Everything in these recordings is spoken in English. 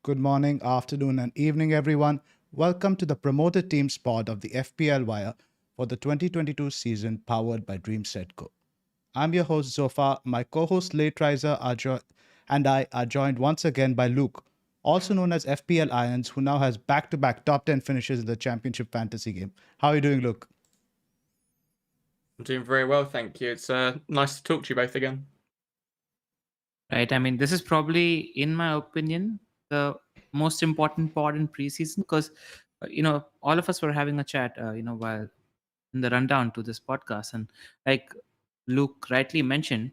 Good morning, afternoon, and evening, everyone. Welcome to the Promoted Teams pod of the FPL Wire for the 2022 season, powered by DreamSetGo. I'm your host, Zophar. My co-host, Lateriser and I are joined once again by Luke, also known as FPL Irons, who now has back-to-back top 10 finishes in the Championship fantasy game. How are you doing, Luke? I'm doing very well, thank you. It's nice to talk to you both again. Right. I mean, this is probably, in my opinion, the most important part in preseason because, all of us were having a chat, while in the rundown to this podcast. And like Luke rightly mentioned,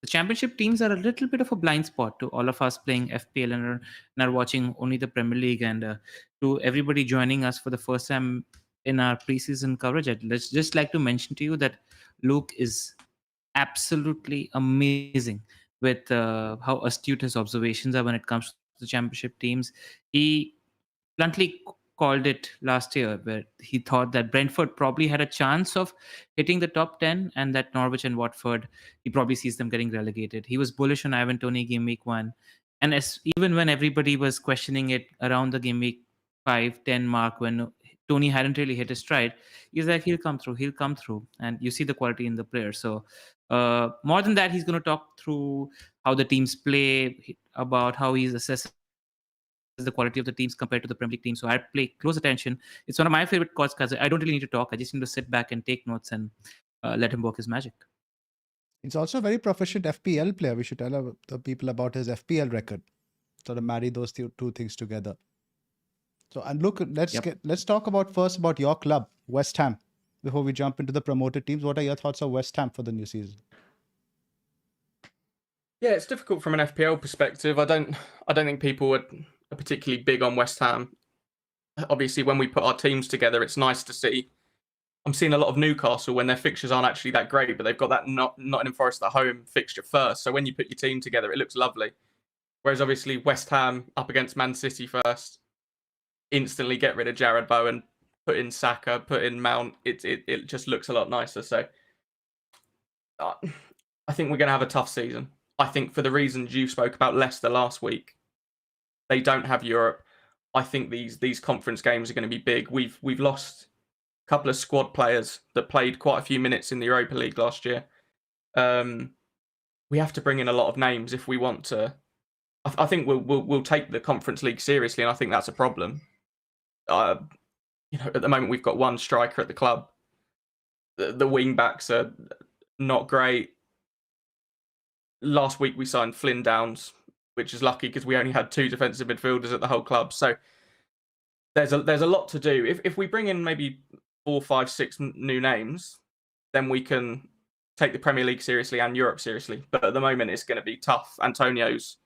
the championship teams are a little bit of a blind spot to all of us playing FPL and are watching only the Premier League. And to everybody joining us for the first time in our preseason coverage, I'd just like to mention to you that Luke is absolutely amazing with how astute his observations are when it comes to the championship teams. He bluntly called it last year where he thought that Brentford probably had a chance of hitting the top 10 and that Norwich and Watford, he probably sees them getting relegated. He was bullish on Ivan Toney game week 1. And even when everybody was questioning it around the game week 5-10 mark when Tony hadn't really hit his stride, he's like, he'll come through. And you see the quality in the player. So more than that, he's going to talk through how the teams play, about how he's assessing the quality of the teams compared to the Premier League team. So I pay close attention. It's one of my favorite calls because I don't really need to talk. I just need to sit back and take notes and let him work his magic. He's also a very proficient FPL player. We should tell the people about his FPL record. Sort of marry those two things together. So, and look, let's talk about your club, West Ham, before we jump into the promoted teams. What are your thoughts on West Ham for the new season? Yeah, it's difficult from an FPL perspective. I don't think people are particularly big on West Ham. Obviously, when we put our teams together, it's nice to see. I'm seeing a lot of Newcastle when their fixtures aren't actually that great, but they've got that Nottingham Forest at home fixture first. So when you put your team together, it looks lovely. Whereas obviously West Ham up against Man City first, instantly get rid of Jared Bowen, put in Saka, put in Mount. It just looks a lot nicer. So I think we're going to have a tough season. I think for the reasons you spoke about Leicester last week, they don't have Europe. I think these conference games are going to be big. We've lost a couple of squad players that played quite a few minutes in the Europa League last year. We have to bring in a lot of names if we want to. I think we'll take the Conference League seriously, and I think that's a problem. At the moment we've got one striker at the club. The wing backs are not great. Last week we signed Flynn Downs, which is lucky because we only had 2 defensive midfielders at the whole club. So there's a lot to do. If we bring in maybe 4, 5, 6 new names, then we can take the Premier League seriously and Europe seriously. But at the moment it's going to be tough. Antonio's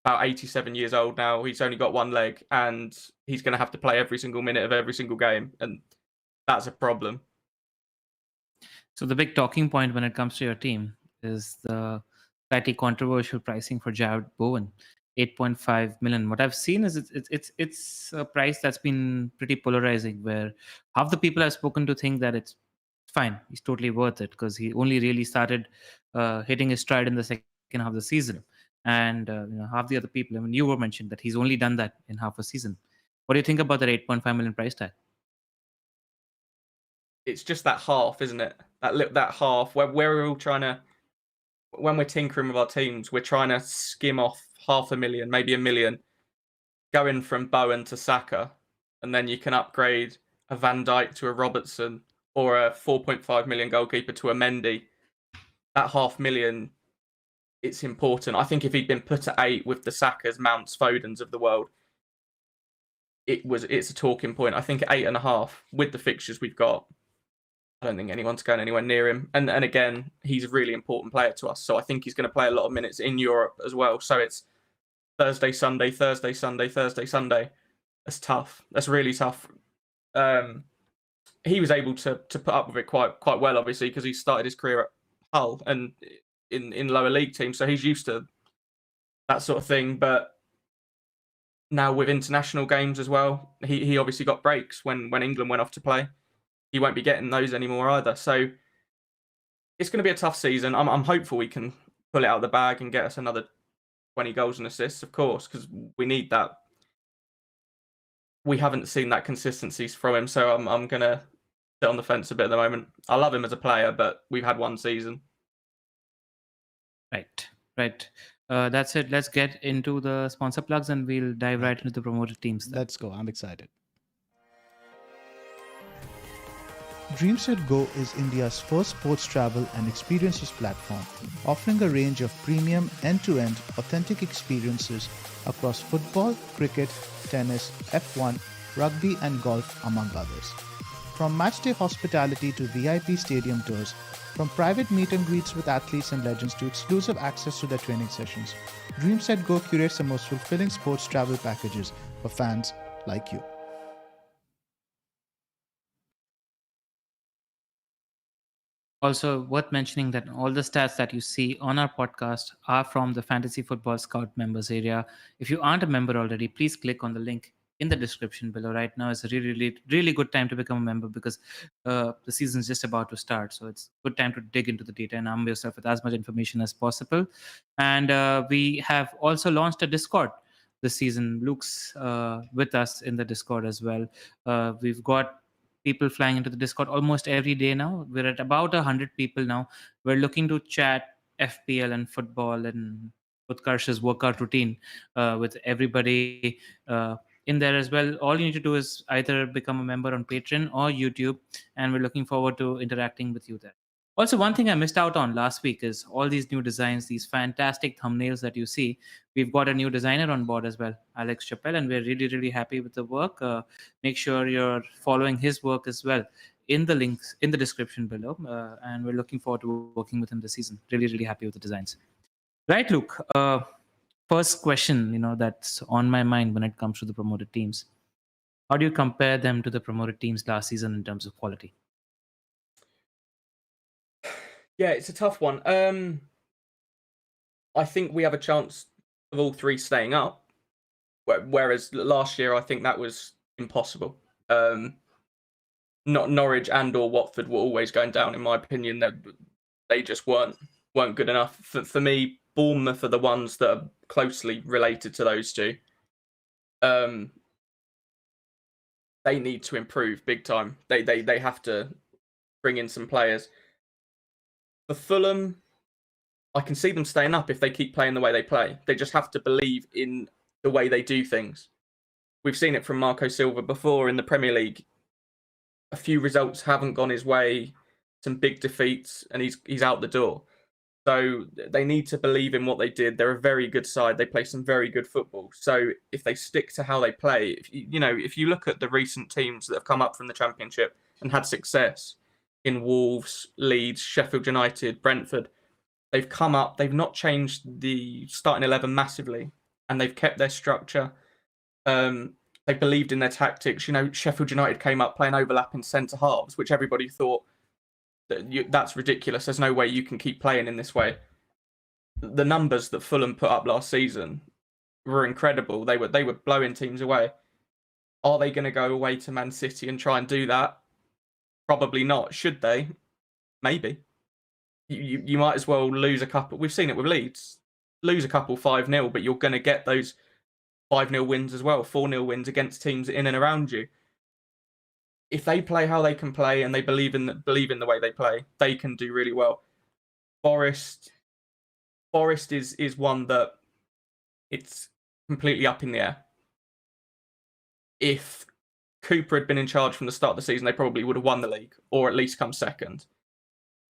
about 87 years old now. He's only got one leg and he's going to have to play every single minute of every single game. And that's a problem. So the big talking point when it comes to your team is the slightly controversial pricing for Jared Bowen, 8.5 million. What I've seen is it's a price that's been pretty polarizing, where half the people I've spoken to think that it's fine, he's totally worth it because he only really started hitting his stride in the second half of the season. And half the other people, I mean, you were mentioned that he's only done that in half a season. What do you think about that 8.5 million price tag? It's just that half, isn't it? That half where we're all trying to, when we're tinkering with our teams, we're trying to skim off 500,000, maybe 1 million, going from Bowen to Saka, and then you can upgrade a Van Dijk to a Robertson or a 4.5 million goalkeeper to a Mendy. That 500,000, it's important. I think if he'd been put at 8 with the Sakas, Mounts, Fodens of the world, it's a talking point. I think at 8.5 with the fixtures we've got, I don't think anyone's going anywhere near him. And again, he's a really important player to us. So I think he's going to play a lot of minutes in Europe as well. So it's Thursday, Sunday, Thursday, Sunday, Thursday, Sunday. That's tough. That's really tough. He was able to put up with it quite well, obviously, because he started his career at Hull and in lower league teams. So he's used to that sort of thing. But now with international games as well, he obviously got breaks when England went off to play. He won't be getting those anymore either. So it's going to be a tough season. I'm hopeful we can pull it out of the bag and get us another 20 goals and assists, of course, because we need that. We haven't seen that consistency from him, so I'm going to sit on the fence a bit at the moment. I love him as a player, but we've had one season. Right. That's it. Let's get into the sponsor plugs and we'll dive right into the promoted teams. Let's go. I'm excited. DreamSetGo is India's first sports travel and experiences platform, offering a range of premium end-to-end authentic experiences across football, cricket, tennis, F1, rugby and golf, among others. From matchday hospitality to VIP stadium tours, from private meet and greets with athletes and legends to exclusive access to their training sessions, DreamSetGo curates the most fulfilling sports travel packages for fans like you. Also worth mentioning that all the stats that you see on our podcast are from the Fantasy Football Scout members area. If you aren't a member already, please click on the link in the description below. Right now is a really good time to become a member because the season is just about to start. So it's a good time to dig into the data and arm yourself with as much information as possible. And we have also launched a Discord this season. Luke's with us in the Discord as well. We've got people flying into the Discord almost every day now. We're at about 100 people now. We're looking to chat FPL and football and Utkarsh's workout routine with everybody in there as well. All you need to do is either become a member on Patreon or YouTube, and we're looking forward to interacting with you there. Also, one thing I missed out on last week is all these new designs, these fantastic thumbnails that you see. We've got a new designer on board as well, Alex Chappelle, and we're really happy with the work. Make sure you're following his work as well in the links in the description below. And we're looking forward to working with him this season. Really happy with the designs. Right, Luke. First question, that's on my mind when it comes to the promoted teams. How do you compare them to the promoted teams last season in terms of quality? Yeah, it's a tough one. I think we have a chance of all three staying up, whereas last year I think that was impossible. Not Norwich and or Watford were always going down, in my opinion. They just weren't good enough. For me, Bournemouth are the ones that are closely related to those two. They need to improve big time. They have to bring in some players. For Fulham, I can see them staying up if they keep playing the way they play. They just have to believe in the way they do things. We've seen it from Marco Silva before in the Premier League. A few results haven't gone his way, some big defeats, and he's out the door. So they need to believe in what they did. They're a very good side. They play some very good football. So if they stick to how they play, if you look at the recent teams that have come up from the Championship and had success in Wolves, Leeds, Sheffield United, Brentford, they've come up. They've not changed the starting 11 massively, and they've kept their structure. They believed in their tactics. Sheffield United came up playing overlapping centre halves, which everybody thought that's ridiculous. There's no way you can keep playing in this way. The numbers that Fulham put up last season were incredible. They were blowing teams away. Are they going to go away to Man City and try and do that? Probably not. Should they? Maybe. You might as well lose a couple. We've seen it with Leeds. Lose a couple 5-0, but you're going to get those 5-0 wins as well, 4-0 wins against teams in and around you. If they play how they can play and they believe in the way they play, they can do really well. Forest is one that it's completely up in the air. If Cooper had been in charge from the start of the season, they probably would have won the league or at least come second.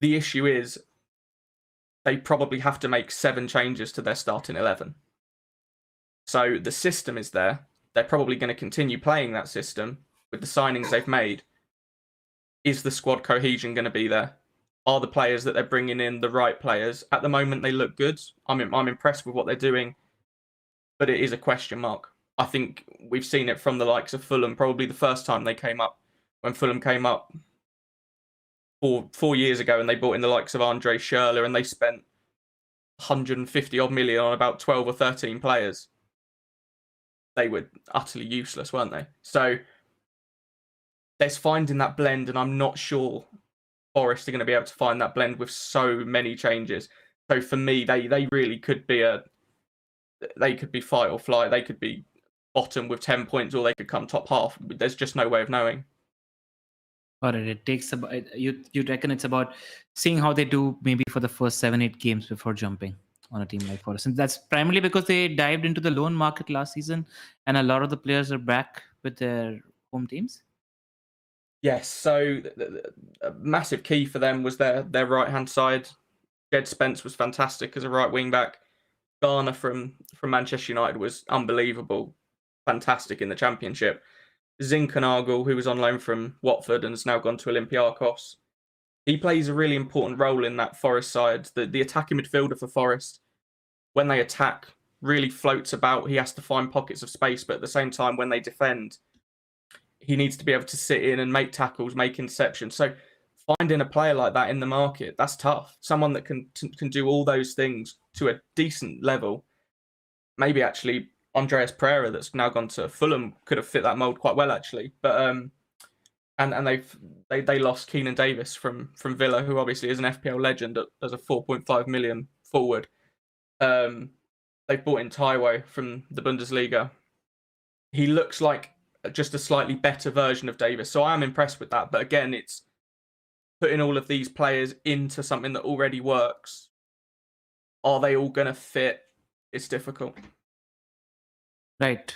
The issue is they probably have to make 7 changes to their starting 11. So the system is there. They're probably going to continue playing that system with the signings they've made. Is the squad cohesion going to be there? Are the players that they're bringing in the right players? At the moment, they look good. I'm impressed with what they're doing, but it is a question mark. I think we've seen it from the likes of Fulham, probably the first time they came up, when Fulham came up 4 years ago, and they brought in the likes of Andre Schürrle, and they spent 150 odd million on about 12 or 13 players. They were utterly useless, weren't they? So there's finding that blend, and I'm not sure Forest are going to be able to find that blend with so many changes. So for me, they really could be they could be fight or flight. They could be bottom with 10 points, or they could come top half. There's just no way of knowing. Got it. It takes about you reckon it's about seeing how they do maybe for the first 7-8 games before jumping on a team like Forest. And that's primarily because they dived into the loan market last season, and a lot of the players are back with their home teams. Yes, so a massive key for them was their right-hand side. Jed Spence was fantastic as a right wing-back. Garner from Manchester United was unbelievable, fantastic in the Championship. Zinkernagel, who was on loan from Watford and has now gone to Olympiacos, he plays a really important role in that Forest side. The attacking midfielder for Forest, when they attack, really floats about. He has to find pockets of space, but at the same time, when they defend, he needs to be able to sit in and make tackles, make interceptions. So finding a player like that in the market, that's tough. Someone that can do all those things to a decent level. Maybe actually Andreas Pereira, that's now gone to Fulham, could have fit that mold quite well actually. But and they lost Keenan Davis from Villa, who obviously is an FPL legend as a 4.5 million forward. They've brought in Taiwo from the Bundesliga. He looks like just a slightly better version of Davis. So I am impressed with that. But again, it's putting all of these players into something that already works. Are they all going to fit? It's difficult. Right.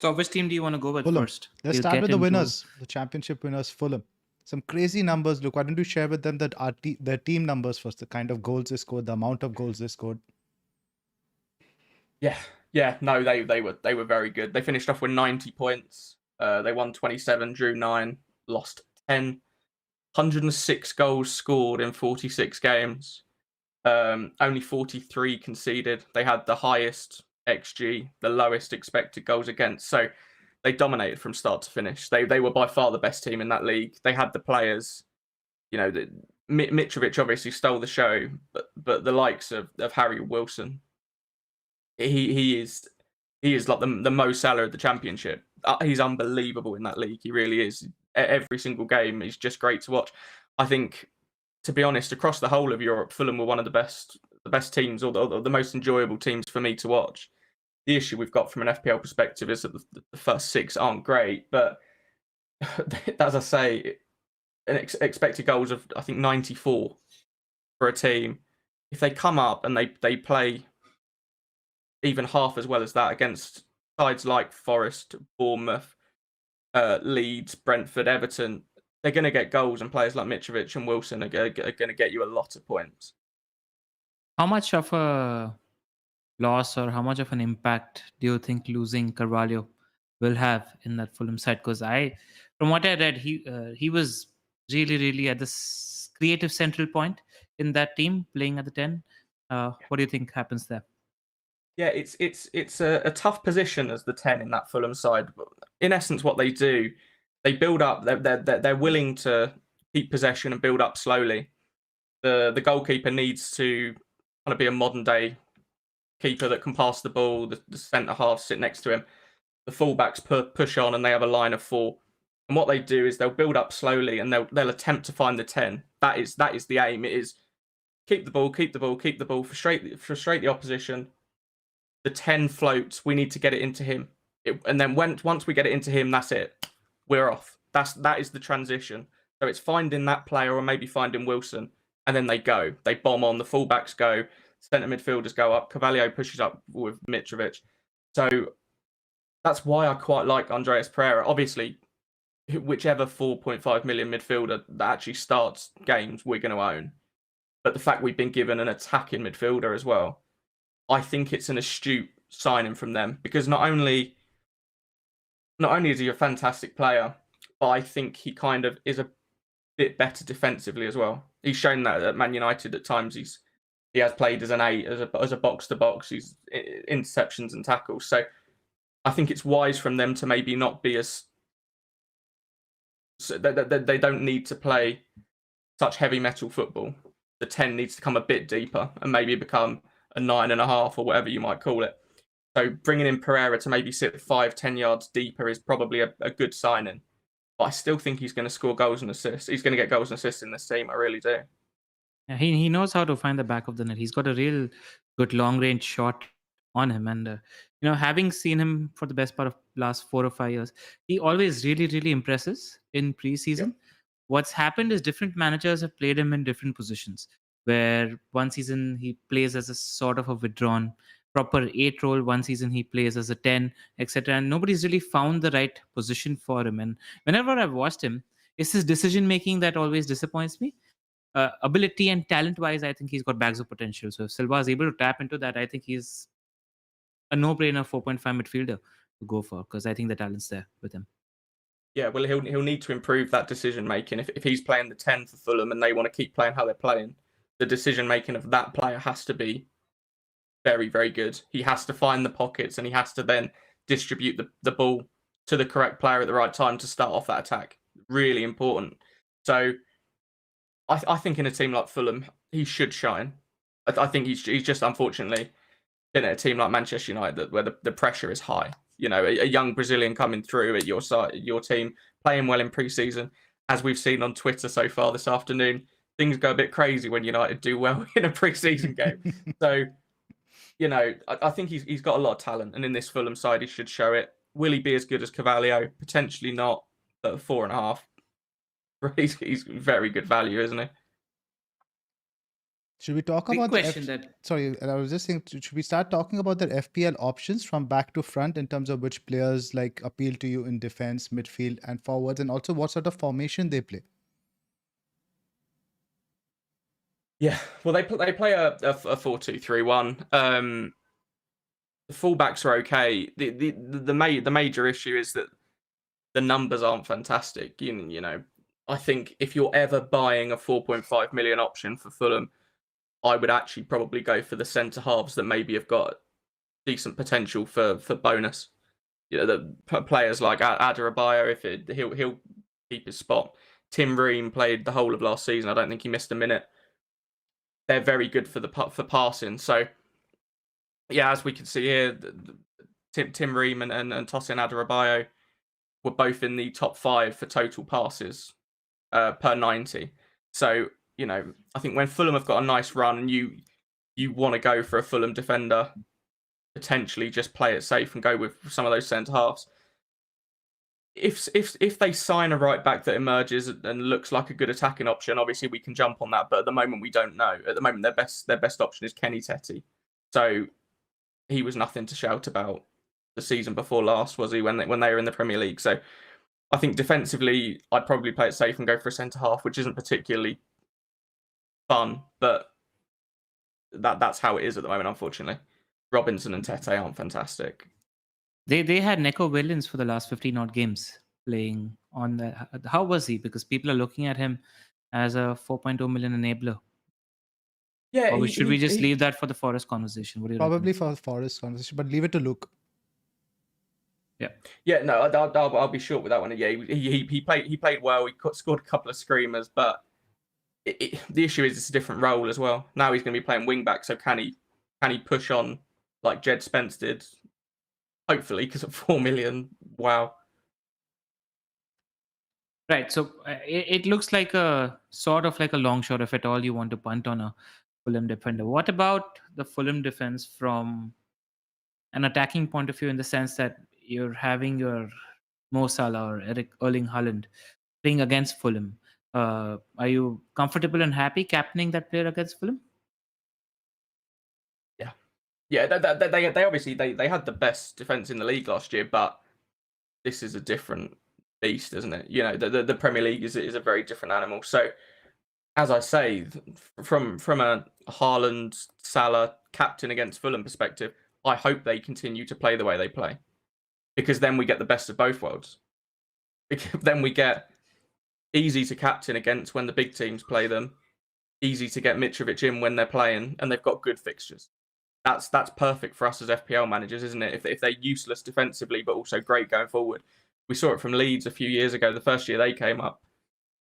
So which team do you want to go with Fulham. first? Let's We'll start get with the into- winners, the championship winners, Fulham. Some crazy numbers. Look, why don't you share with them that their team numbers first, the kind of goals they scored, the amount of goals they scored. Yeah. No, they were very good. They finished off with 90 points. They won 27, drew 9, lost 10. 106 goals scored in 46 games. Only 43 conceded. They had the highest XG, the lowest expected goals against. So they dominated from start to finish. They were by far the best team in that league. They had the players. You know, Mitrovic obviously stole the show, but the likes of Harry Wilson, he is like the Mo Salah of the Championship. He's unbelievable in that league. He really is. Every single game is just great to watch. I think, to be honest, across the whole of Europe, Fulham were one of the best teams, or the most enjoyable teams for me to watch. The issue we've got from an FPL perspective is that the first 6 aren't great, but as I say, an expected goals of, I think, 94 for a team. If they come up and they play even half as well as that against sides like Forest, Bournemouth, Leeds, Brentford, Everton, they're going to get goals, and players like Mitrovic and Wilson are going to get you a lot of points. How much of a loss or how much of an impact do you think losing Carvalho will have in that Fulham side? Because from what I read, he was really at this creative central point in that team, playing at the 10. What do you think happens there? Yeah, it's a tough position as the 10 in that Fulham side. In essence, what they do, they build up. They're willing to keep possession and build up slowly. The goalkeeper needs to kind of be a modern day keeper that can pass the ball. The centre halves sit next to him. The fullbacks push on, and they have a line of 4. And what they do is they'll build up slowly, and they'll attempt to find the 10. That is the aim. It is keep the ball, frustrate the opposition. The 10 floats. We need to get it into him, and then once we get it into him, that's it. We're off. That is the transition. So it's finding that player, or maybe finding Wilson, and then they go. They bomb on. The fullbacks go. centre midfielders go up. Carvalho pushes up with Mitrovic. So that's why I quite like Andreas Pereira. Obviously, whichever 4.5 million midfielder that actually starts games, we're going to own. But the fact we've been given an attacking midfielder as well, I think it's an astute signing from them, because not only is he a fantastic player, but I think he kind of is a bit better defensively as well. He's shown that at Man United at times he has played as an 8, as a box to box. He's interceptions and tackles. So I think it's wise from them to maybe not be as, so they don't need to play such heavy metal football. The 10 needs to come a bit deeper and maybe become a 9.5 or whatever you might call it. So bringing in Pereira to maybe sit 5-10 yards deeper is probably a good signing. But I still think he's going to score goals and assists. He's going to get goals and assists in this team. I really do. Yeah, he knows how to find the back of the net. He's got a real good long range shot on him, and having seen him for the best part of last 4 or 5 years, he always really impresses in preseason. Yep. What's happened is different managers have played him in different positions. Where one season he plays as a sort of a withdrawn proper 8 role, one season he plays as a 10, etc. And nobody's really found the right position for him. And whenever I've watched him, it's his decision making that always disappoints me. Ability and talent wise, I think he's got bags of potential. So if Silva is able to tap into that, I think he's a no-brainer 4.5 midfielder to go for, because I think the talent's there with him. Yeah, well, he'll need to improve that decision making. If he's playing the 10 for Fulham and they want to keep playing how they're playing, the decision making of that player has to be very, very good. He has to find the pockets and he has to then distribute the ball to the correct player at the right time to start off that attack. Really important. So I think in a team like Fulham, he should shine. I think he's just unfortunately in a team like Manchester United where the pressure is high. A young Brazilian coming through at your side, your team, playing well in pre-season, as we've seen on Twitter so far this afternoon. Things go a bit crazy when United do well in a pre-season game. So, I think he's got a lot of talent, and in this Fulham side, he should show it. Will he be as good as Carvalho? Potentially not, but 4.5. He's very good value, isn't he? Should we talk Big about question Sorry, I was just saying, should we start talking about the FPL options from back to front in terms of which players appeal to you in defense, midfield, and forwards, and also what sort of formation they play? Yeah, well, they play a 4-2-3-1. The fullbacks are okay. The major issue is that the numbers aren't fantastic. I think if you're ever buying a 4.5 million option for Fulham, I would actually probably go for the centre halves that maybe have got decent potential for bonus. The players like Adarabioyo, he'll keep his spot. Tim Ream played the whole of last season. I don't think he missed a minute. They're very good for passing. So yeah, as we can see here, Tim Ream and Tosin Adarabioyo were both in the top 5 for total passes per 90. So I think when Fulham have got a nice run and you want to go for a Fulham defender, potentially just play it safe and go with some of those centre halves. If they sign a right back that emerges and looks like a good attacking option, obviously we can jump on that. But at the moment we don't know. At the moment their best option is Kenny Tete. So he was nothing to shout about the season before last, was he? When they were in the Premier League. So I think defensively I'd probably play it safe and go for a centre half, which isn't particularly fun, but that's how it is at the moment, unfortunately. Robinson and Tete aren't fantastic. They had Neco Williams for the last 15 odd games playing on the. How was he? Because people are looking at him as a 4.2 million enabler. Yeah, or should we just leave that for the Forest conversation? What do you Probably reckon? for Forest conversation, but leave it to Luke. Yeah, no, I'll be short with that one. Yeah, he played well. He scored a couple of screamers, but the issue is it's a different role as well. Now he's going to be playing wing back, so can he push on like Jed Spence did? Hopefully, because at 4 million, wow. Right. So it looks like a sort of like a long shot if at all you want to punt on a Fulham defender. What about the Fulham defense from an attacking point of view, in the sense that you're having your Mo Salah or Erling Haaland playing against Fulham? Are you comfortable and happy captaining that player against Fulham? Yeah, they obviously they had the best defense in the league last year, but this is a different beast, isn't it? You know, the Premier League is a very different animal. So, as I say, from a Haaland, Salah captain against Fulham perspective, I hope they continue to play the way they play, because then we get the best of both worlds. Because then we get easy to captain against when the big teams play them, easy to get Mitrovic in when they're playing, and they've got good fixtures. That's perfect for us as FPL managers, isn't it? If they're useless defensively but also great going forward. We saw it from Leeds a few years ago. The first year they came up,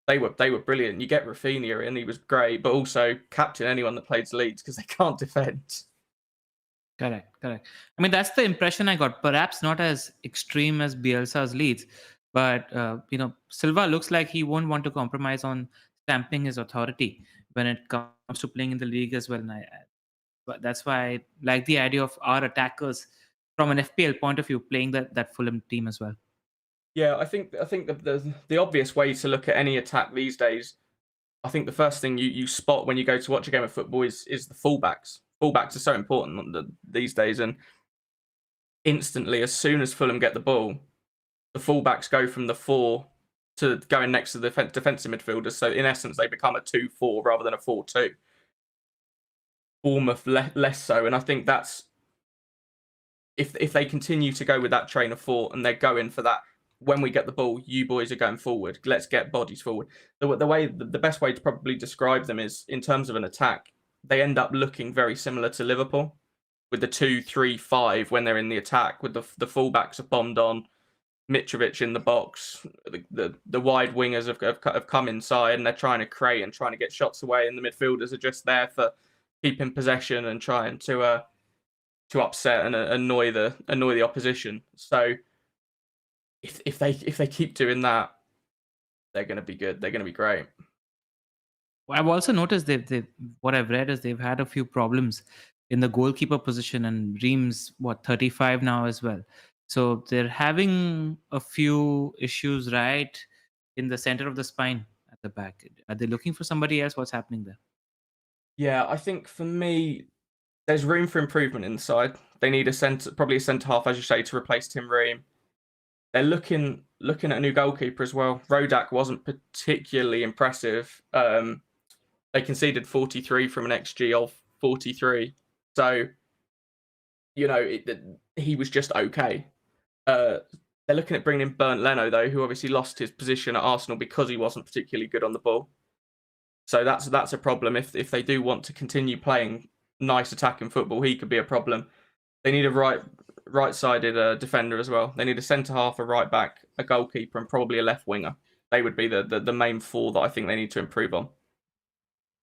they were brilliant. You get Rafinha in, he was great, but also captain anyone that plays Leeds because they can't defend. Correct. I mean, that's the impression I got. Perhaps not as extreme as Bielsa's Leeds, but Silva looks like he won't want to compromise on stamping his authority when it comes to playing in the league as well. And but that's why I like the idea of our attackers from an FPL point of view playing that Fulham team as well. Yeah, I think the obvious way to look at any attack these days, I think the first thing you spot when you go to watch a game of football is the fullbacks. Fullbacks are so important these days, and instantly, as soon as Fulham get the ball, the fullbacks go from the 4 to going next to the defensive midfielders. So in essence, they become a 2-4 rather than a 4-2. Bournemouth less so, and I think that's if they continue to go with that train of thought and they're going for that. When we get the ball, you boys are going forward. Let's get bodies forward. The best way to probably describe them is in terms of an attack. They end up looking very similar to Liverpool, with the 2-3-5 when they're in the attack, with the fullbacks are bombed on, Mitrovic in the box, the wide wingers have come inside and they're trying to create and trying to get shots away, and the midfielders are just there for keeping possession and trying to upset and annoy the opposition. So if they keep doing that, they're going to be good. They're going to be great. I've also noticed what I've read is they've had a few problems in the goalkeeper position, and Ream's 35 now as well. So they're having a few issues right in the center of the spine at the back. Are they looking for somebody else? What's happening there? Yeah, I think for me, there's room for improvement inside. They need probably a centre half, as you say, to replace Tim Ream. They're looking at a new goalkeeper as well. Rodak wasn't particularly impressive. They conceded 43 from an XG of 43. So, he was just okay. They're looking at bringing in Bernd Leno, though, who obviously lost his position at Arsenal because he wasn't particularly good on the ball. So that's a problem. If they do want to continue playing nice attacking football, he could be a problem. They need a right-sided defender as well. They need a centre-half, a right-back, a goalkeeper, and probably a left winger. They would be the main 4 that I think they need to improve on.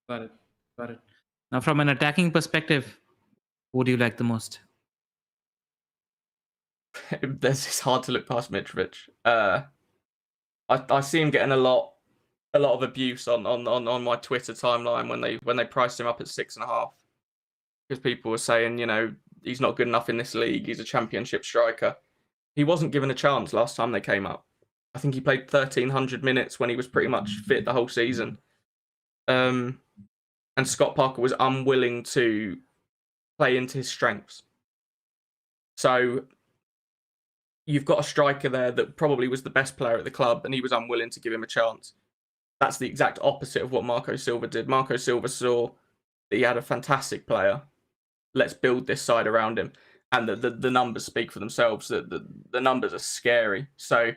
Got it. Now, from an attacking perspective, who do you like the most? It's hard to look past Mitrovic. I see him getting a lot of abuse on my Twitter timeline when they priced him up at 6.5, because people were saying, he's not good enough in this league. He's a championship striker. He wasn't given a chance last time they came up. I think he played 1,300 minutes when he was pretty much fit the whole season. And Scott Parker was unwilling to play into his strengths. So you've got a striker there that probably was the best player at the club, and he was unwilling to give him a chance. That's the exact opposite of what Marco Silva did. Marco Silva saw that he had a fantastic player. Let's build this side around him. And the numbers speak for themselves. The numbers are scary. So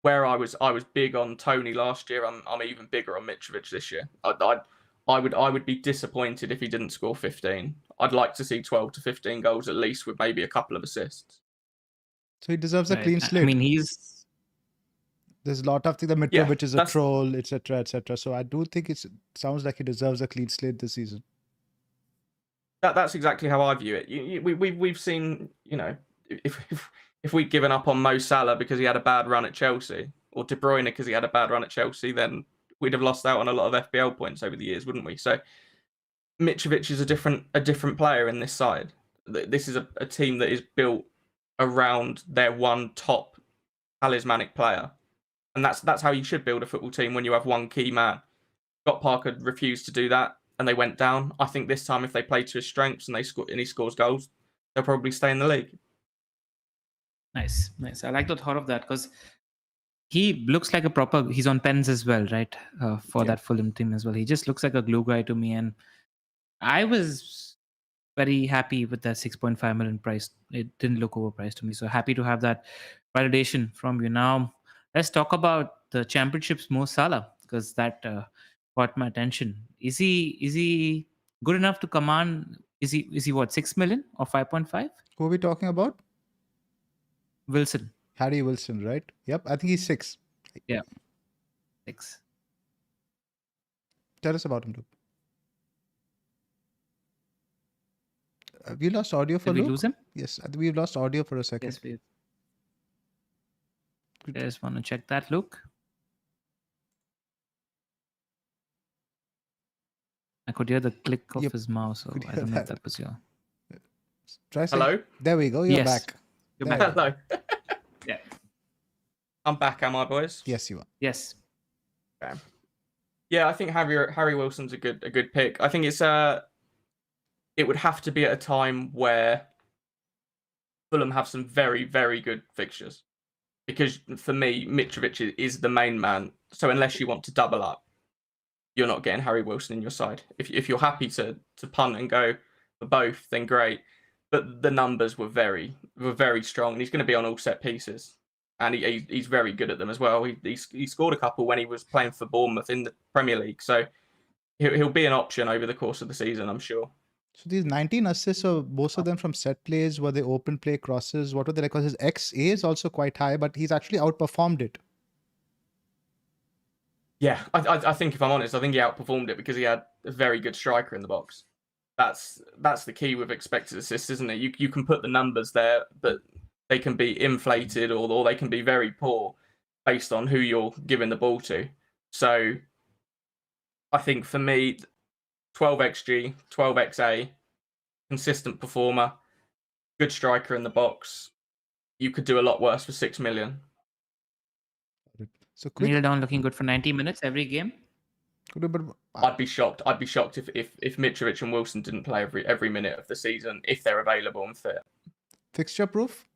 where I was big on Tony last year, I'm even bigger on Mitrovic this year. I would be disappointed if he didn't score 15. I'd like to see 12 to 15 goals at least, with maybe a couple of assists. So he deserves a clean slate. I mean, there's a lot of things. The Mitrovic is a troll, etc., etc. So I do think it sounds like he deserves a clean slate this season. That's exactly how I view it. We've seen, if we'd given up on Mo Salah because he had a bad run at Chelsea, or De Bruyne because he had a bad run at Chelsea, then we'd have lost out on a lot of FPL points over the years, wouldn't we? So Mitrovic is a different player in this side. This is a team that is built around their one top talismanic player, and that's how you should build a football team when you have one key man. Scott Parker refused to do that, and they went down. I think this time, if they play to his strengths and he scores goals, they'll probably stay in the league. Nice. I like the thought of that because he looks like a proper. He's on pens as well, right? For that Fulham team as well. He just looks like a glue guy to me, and I was very happy with that 6.5 million price. It didn't look overpriced to me, so happy to have that validation from you. Now, let's talk about the Championship's Mo Salah because that caught my attention. Is he good enough to command? Is he what 6 million or 5.5? Who are we talking about? Wilson. Harry Wilson, right? Yep, I think he's 6. Yeah, 6. Tell us about him, too. We lost audio for Did we Luke? lose him? Yes, I think we've lost audio for a second. Yes, we. I just want to check that, Luke. I could hear the click of Yep, his mouse, so could I hear don't know if that. that was your. Try saying- Hello? There we go. You're Yes. back. You're There back. we go. Hello. Yeah. I'm back, am I, boys? Yes, you are. Yes. Okay. Yeah, I think Harry Wilson's a good pick. I think it would have to be at a time where Fulham have some very, very good fixtures. Because for me, Mitrovic is the main man. So unless you want to double up, you're not getting Harry Wilson in your side. If you're happy to punt and go for both, then great. But the numbers were very strong, and he's going to be on all set pieces, and he's very good at them as well. He scored a couple when he was playing for Bournemouth in the Premier League, so he'll be an option over the course of the season, I'm sure. So these 19 assists, are most of them from set plays? Were they open play crosses? What were they like? Because his XA is also quite high, but he's actually outperformed it. Yeah, I think if I'm honest, I think he outperformed it because he had a very good striker in the box. That's the key with expected assists, isn't it? You can put the numbers there, but they can be inflated or they can be very poor based on who you're giving the ball to. So I think for me, 12 XG, 12 XA, consistent performer, good striker in the box. You could do a lot worse for 6 million. So quick, Kneel down looking good for 90 minutes every game. but I'd be shocked. I'd be shocked if Mitrovic and Wilson didn't play every minute of the season if they're available and fit. fixture proof?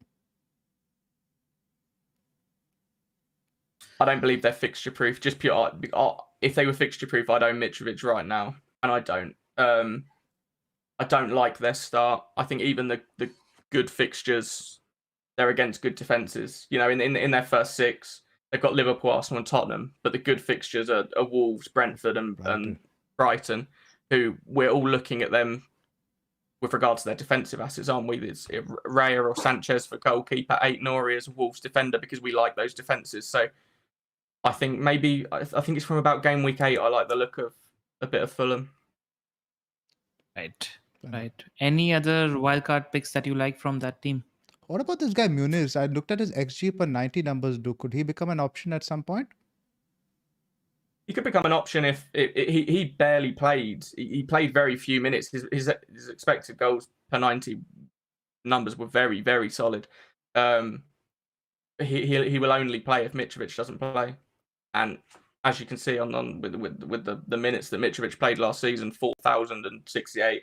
I don't believe they're fixture proof. Just pure. If they were fixture proof, I'd own Mitrovic right now, and I don't. I don't like their start. I think even the good fixtures, they're against good defenses. You know, in their first 6, they've got Liverpool, Arsenal, and Tottenham, but the good fixtures are Wolves, Brentford, and Brighton, who we're all looking at them with regard to their defensive assets, aren't we? It's Raya or Sanchez for goalkeeper, 8 Nori as a Wolves defender because we like those defenses. So I think maybe I think it's from about game week 8. I like the look of a bit of Fulham. Right. Any other wildcard picks that you like from that team? What about this guy Muniz? I looked at his XG per 90 numbers. Could he become an option at some point? He could become an option if he barely played. He played very few minutes. His expected goals per 90 numbers were very, very solid. He will only play if Mitrovic doesn't play, and as you can see on with the minutes that Mitrovic played last season, 4,068,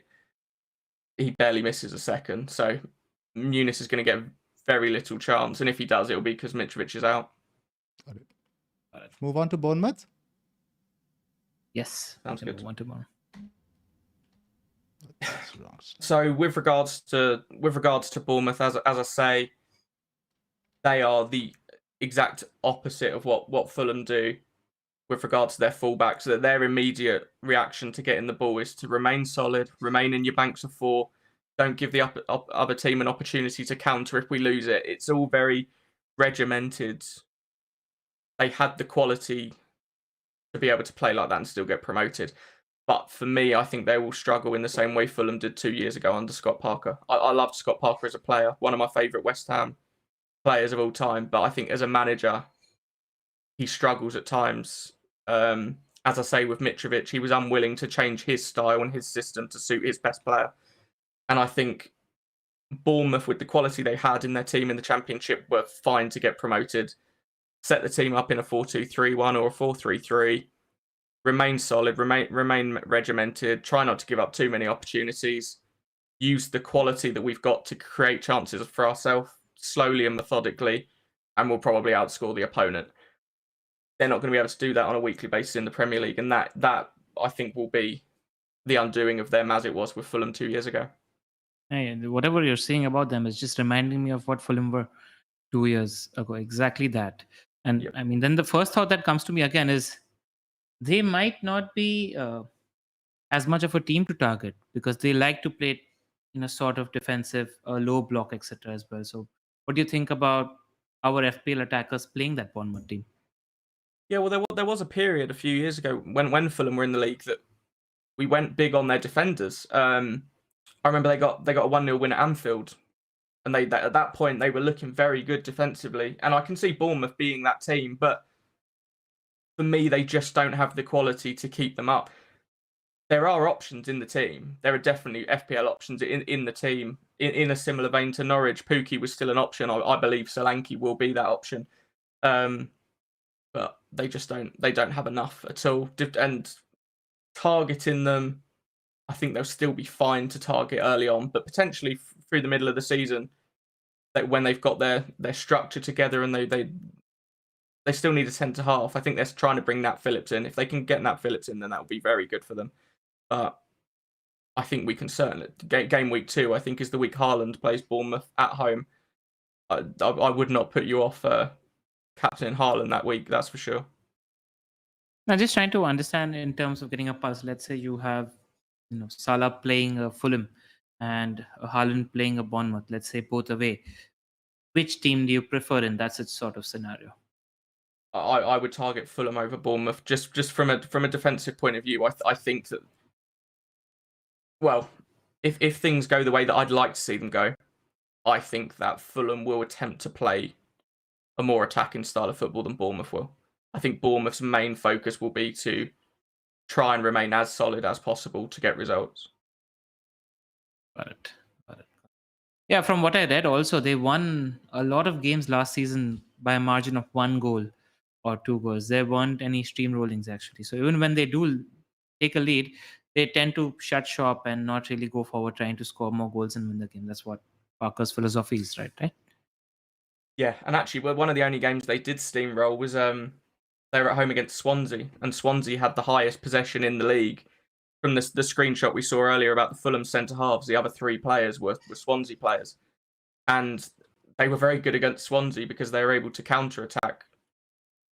he barely misses a second. So Muniz is going to get very little chance, and if he does, it'll be because Mitrovic is out. Got it. Move on to Bournemouth. Yes. Sounds good. One tomorrow. That's wrong. So with regards to Bournemouth, as I say, they are the exact opposite of what Fulham do with regards to their fullbacks. So that their immediate reaction to getting the ball is to remain solid, remain in your banks of 4. Don't give the other team an opportunity to counter if we lose it. It's all very regimented. They had the quality to be able to play like that and still get promoted. But for me, I think they will struggle in the same way Fulham did 2 years ago under Scott Parker. I loved Scott Parker as a player, one of my favourite West Ham players of all time. But I think as a manager, he struggles at times. As I say, with Mitrovic, he was unwilling to change his style and his system to suit his best player. And I think Bournemouth, with the quality they had in their team in the Championship, were fine to get promoted. Set the team up in a 4-2-3-1 or a 4-3-3. remain solid, remain regimented, try not to give up too many opportunities, use the quality that we've got to create chances for ourselves slowly and methodically, and we'll probably outscore the opponent. They're not going to be able to do that on a weekly basis in the Premier League, and that I think will be the undoing of them as it was with Fulham 2 years ago. Hey, whatever you're saying about them is just reminding me of what Fulham were 2 years ago. Exactly that. And Yep. I mean, then the first thought that comes to me again is they might not be as much of a team to target because they like to play in a sort of defensive, low block, etc. as well. So, what do you think about our FPL attackers playing that Bournemouth team? Yeah, well, there was a period a few years ago when Fulham were in the league that we went big on their defenders. I remember they got a 1-0 win at Anfield, and at that point they were looking very good defensively. And I can see Bournemouth being that team, but for me, they just don't have the quality to keep them up. There are options in the team. There are definitely FPL options in the team. In a similar vein to Norwich, Pukki was still an option. I believe Solanke will be that option. But they just don't have enough at all. And targeting them, I think they'll still be fine to target early on, but potentially through the middle of the season, that when they've got their structure together and they still need a centre half. I think they're trying to bring Nat Phillips in. If they can get Nat Phillips in, then that would be very good for them. But I think we can certainly game week 2. I think is the week Haaland plays Bournemouth at home. I would not put you off captain Haaland that week. That's for sure. Now, just trying to understand in terms of getting a pulse. Let's say you have, Salah playing a Fulham and Haaland playing a Bournemouth. Let's say both away. Which team do you prefer in that sort of scenario? I would target Fulham over Bournemouth just from a defensive point of view. I think that, well, if things go the way that I'd like to see them go, I think that Fulham will attempt to play a more attacking style of football than Bournemouth will. I think Bournemouth's main focus will be to try and remain as solid as possible to get results. Got it. Yeah, from what I read also, they won a lot of games last season by a margin of 1 goal or 2 goals. There weren't any steamrollings actually. So even when they do take a lead, they tend to shut shop and not really go forward trying to score more goals and win the game. That's what Parker's philosophy is, right? Yeah, and actually, one of the only games they did steamroll was they were at home against Swansea, and Swansea had the highest possession in the league. From the screenshot we saw earlier about the Fulham centre halves, the other 3 players were Swansea players, and they were very good against Swansea because they were able to counter attack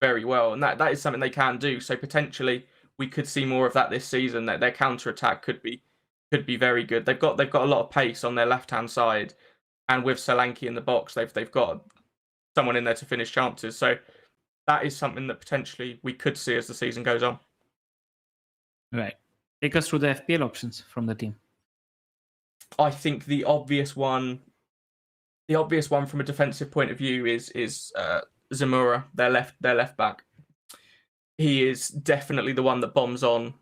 very well, and that is something they can do. So potentially we could see more of that this season. That their counter attack could be very good. They've got a lot of pace on their left hand side, and with Solanke in the box, they've got someone in there to finish chances. So that is something that potentially we could see as the season goes on. Right. Take us through the FPL options from the team. I think the obvious one from a defensive point of view is Zamora, their left back. He is definitely the one that bombs on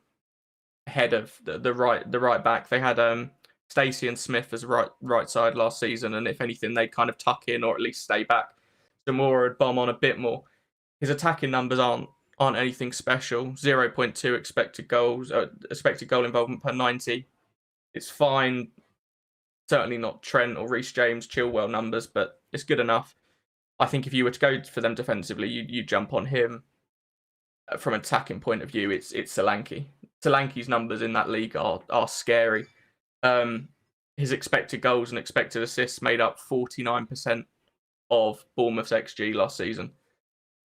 ahead of the right back. They had Stacey and Smith as right side last season, and if anything, they kind of tuck in or at least stay back. Zamora would bomb on a bit more. His attacking numbers aren't anything special. 0.2 expected goal involvement per 90. It's fine. Certainly not Trent or Reece James, Chilwell numbers, but it's good enough. I think if you were to go for them defensively, you jump on him. From an attacking point of view, it's Solanke. Solanke's numbers in that league are scary. His expected goals and expected assists made up 49% of Bournemouth's XG last season.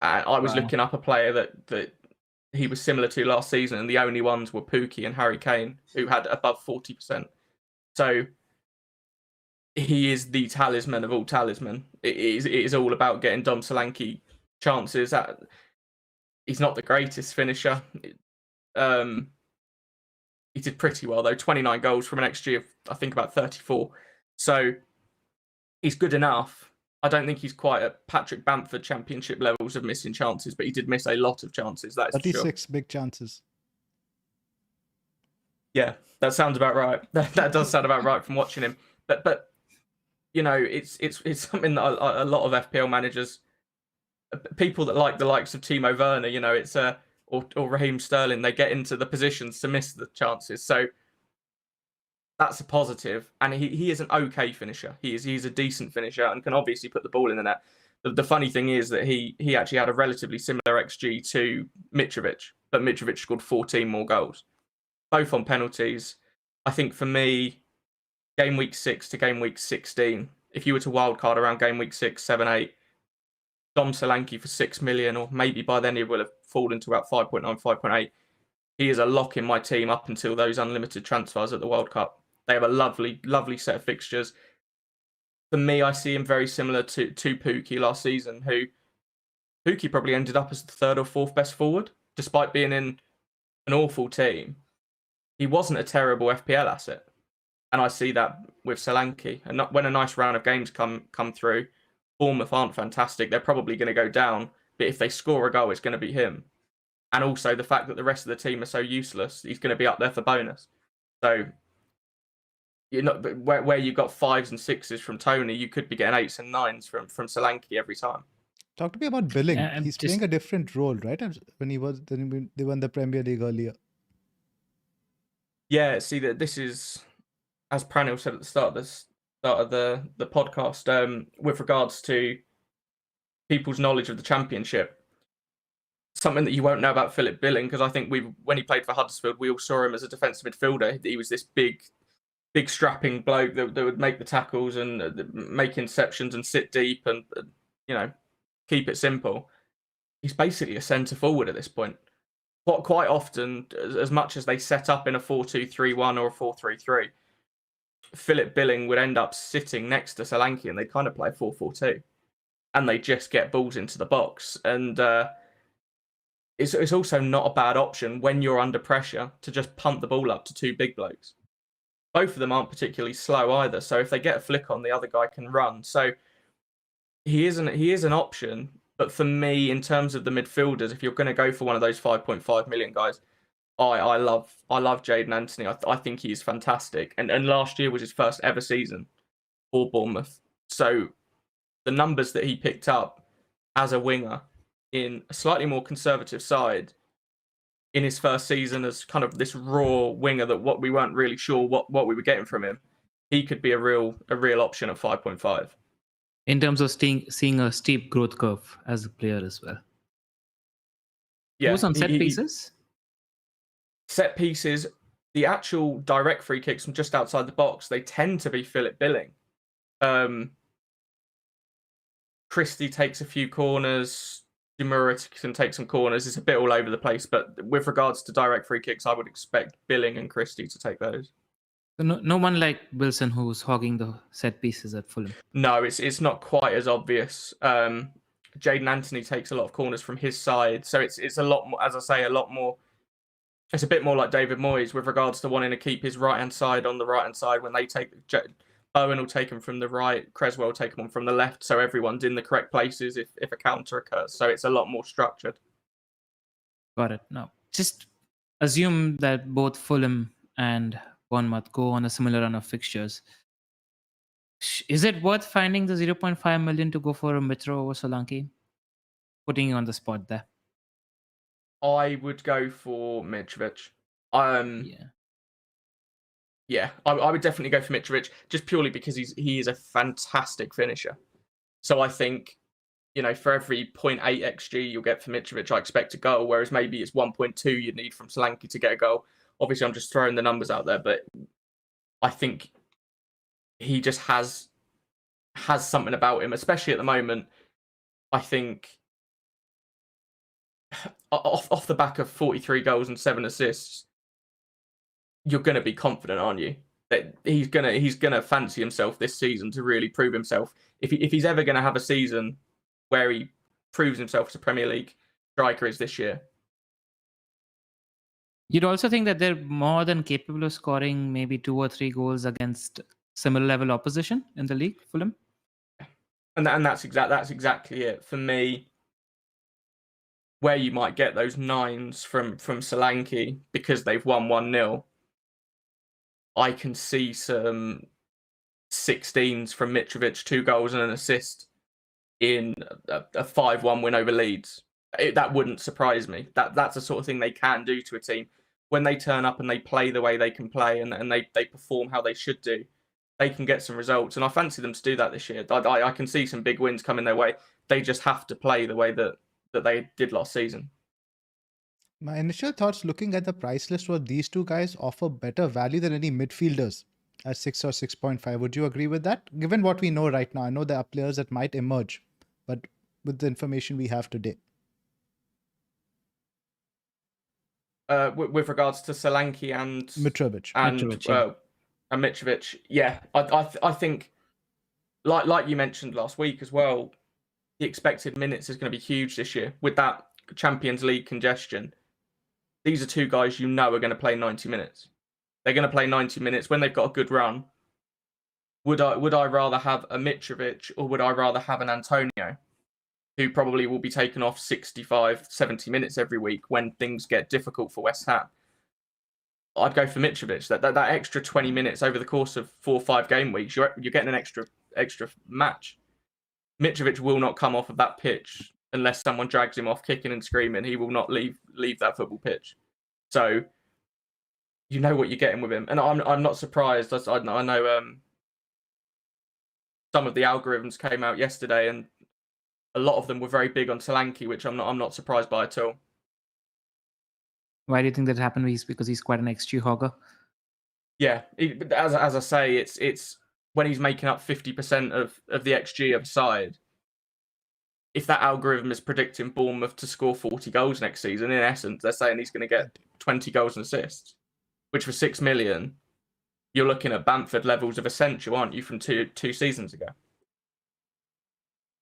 And I was looking up a player that he was similar to last season, and the only ones were Pukki and Harry Kane, who had above 40%. So he is the talisman of all talisman. It is all about getting Dom Solanke chances. He's not the greatest finisher. He did pretty well, though. 29 goals from an XG of, I think, about 34. So he's good enough. I don't think he's quite at Patrick Bamford championship levels of missing chances, but he did miss a lot of chances. That's 36 big chances. Yeah, that sounds about right. That does sound about right from watching him. But it's something that a lot of FPL managers, people that like the likes of Timo Werner, it's or Raheem Sterling, they get into the positions to miss the chances. So that's a positive. And he is an okay finisher. He's a decent finisher and can obviously put the ball in the net. The funny thing is that he actually had a relatively similar XG to Mitrovic, but Mitrovic scored 14 more goals, both on penalties. I think for me, game week 6 to game week 16, if you were to wildcard around game week 6, 7, 8, Dom Solanke for 6 million, or maybe by then he will have fallen to about 5.9, 5.8. He is a lock in my team up until those unlimited transfers at the World Cup. They have a lovely, lovely set of fixtures. For me, I see him very similar to Pukki last season, who Pukki probably ended up as the 3rd or 4th best forward, despite being in an awful team. He wasn't a terrible FPL asset. And I see that with Solanke. And when a nice round of games come through, Bournemouth aren't fantastic. They're probably going to go down. But if they score a goal, it's going to be him. And also the fact that the rest of the team are so useless, he's going to be up there for bonus. So you're not where you got 5s and 6s from Tony, you could be getting 8s and 9s from Solanke every time. Talk to me about Billing. He's just- playing a different role, right? When they won the Premier League earlier. Yeah, see that this is, as Pranil said at the start of the podcast, with regards to people's knowledge of the Championship, something that you won't know about Philip Billing, because I think when he played for Huddersfield, we all saw him as a defensive midfielder. He was this big strapping bloke that would make the tackles and make interceptions and sit deep and keep it simple. He's basically a centre forward at this point. Quite often, as much as they set up in a 4-2-3-1 or a 4-3-3, Philip Billing would end up sitting next to Solanke and they kind of play 4-4-2. And they just get balls into the box. And it's also not a bad option when you're under pressure to just pump the ball up to 2 big blokes. Both of them aren't particularly slow either. So if they get a flick on, the other guy can run. So he is an option. But for me, in terms of the midfielders, if you're going to go for one of those 5.5 million guys, I love Jayden Anthony. I think he's fantastic. And last year was his first ever season for Bournemouth. So the numbers that he picked up as a winger in a slightly more conservative side in his first season as kind of this raw winger that what we weren't really sure what we were getting from him, he could be a real option at 5.5. In terms of seeing a steep growth curve as a player as well. Yeah, Who's on set pieces? Set pieces, the actual direct free kicks from just outside the box, they tend to be Philip Billing. Christie takes a few corners. Demura can take some corners. It's a bit all over the place, but with regards to direct free kicks, I would expect Billing and Christie to take those. So no one like Wilson who's hogging the set pieces at Fulham. No, it's not quite as obvious. Jayden Anthony takes a lot of corners from his side, so it's a lot more, as I say, a lot more. It's a bit more like David Moyes with regards to wanting to keep his right hand side on the right hand side when they take. Bowen will take him from the right, Creswell will take him from the left, so everyone's in the correct places if a counter occurs. So it's a lot more structured. Got it. Now, just assume that both Fulham and Bournemouth go on a similar run of fixtures. Is it worth finding the 0.5 million to go for a Mitro over Solanke? Putting you on the spot there. I would go for Mitrovic. Yeah, I would definitely go for Mitrovic just purely because he is a fantastic finisher. So I think, for every 0.8 XG you'll get for Mitrovic, I expect a goal, whereas maybe it's 1.2 you'd need from Solanke to get a goal. Obviously, I'm just throwing the numbers out there, but I think he just has something about him, especially at the moment. I think off the back of 43 goals and 7 assists, you're going to be confident, aren't you? That he's gonna fancy himself this season to really prove himself. If he's ever going to have a season where he proves himself as a Premier League striker, is this year. You'd also think that they're more than capable of scoring maybe 2 or 3 goals against similar level opposition in the league, Fulham. And that's exactly it for me. Where you might get those 9s from Solanke because they've won 1-0. I can see some 16s from Mitrovic, 2 goals and an assist in a 5-1 win over Leeds. that wouldn't surprise me. That's the sort of thing they can do to a team when they turn up and they play the way they can play and they perform how they should do. They can get some results, and I fancy them to do that this year. I can see some big wins coming their way. They just have to play the way that they did last season. My initial thoughts looking at the price list were these two guys offer better value than any midfielders at 6 or 6.5. Would you agree with that? Given what we know right now, I know there are players that might emerge, but with the information we have today. With regards to Solanke and Mitrovic. And Mitrovic, yeah, I think like you mentioned last week as well, the expected minutes is going to be huge this year with that Champions League congestion. These are two guys you know are going to play 90 minutes. They're going to play 90 minutes when they've got a good run. Would I rather have a Mitrovic or would I rather have an Antonio, who probably will be taken off 65, 70 minutes every week when things get difficult for West Ham? I'd go for Mitrovic. That extra 20 minutes over the course of 4 or 5 game weeks, you're getting an extra match. Mitrovic will not come off of that pitch unless someone drags him off kicking and screaming. He will not leave that football pitch. So you know what you're getting with him, and I'm not surprised. I know some of the algorithms came out yesterday, and a lot of them were very big on Solanke, which I'm not surprised by at all. Why do you think that happened? Because he's quite an XG hogger. Yeah, as I say, it's when he's making up 50% of the XG of the side. If that algorithm is predicting Bournemouth to score 40 goals next season, in essence, they're saying he's going to get 20 goals and assists, which for 6 million, you're looking at Bamford levels of essential, aren't you, from two seasons ago?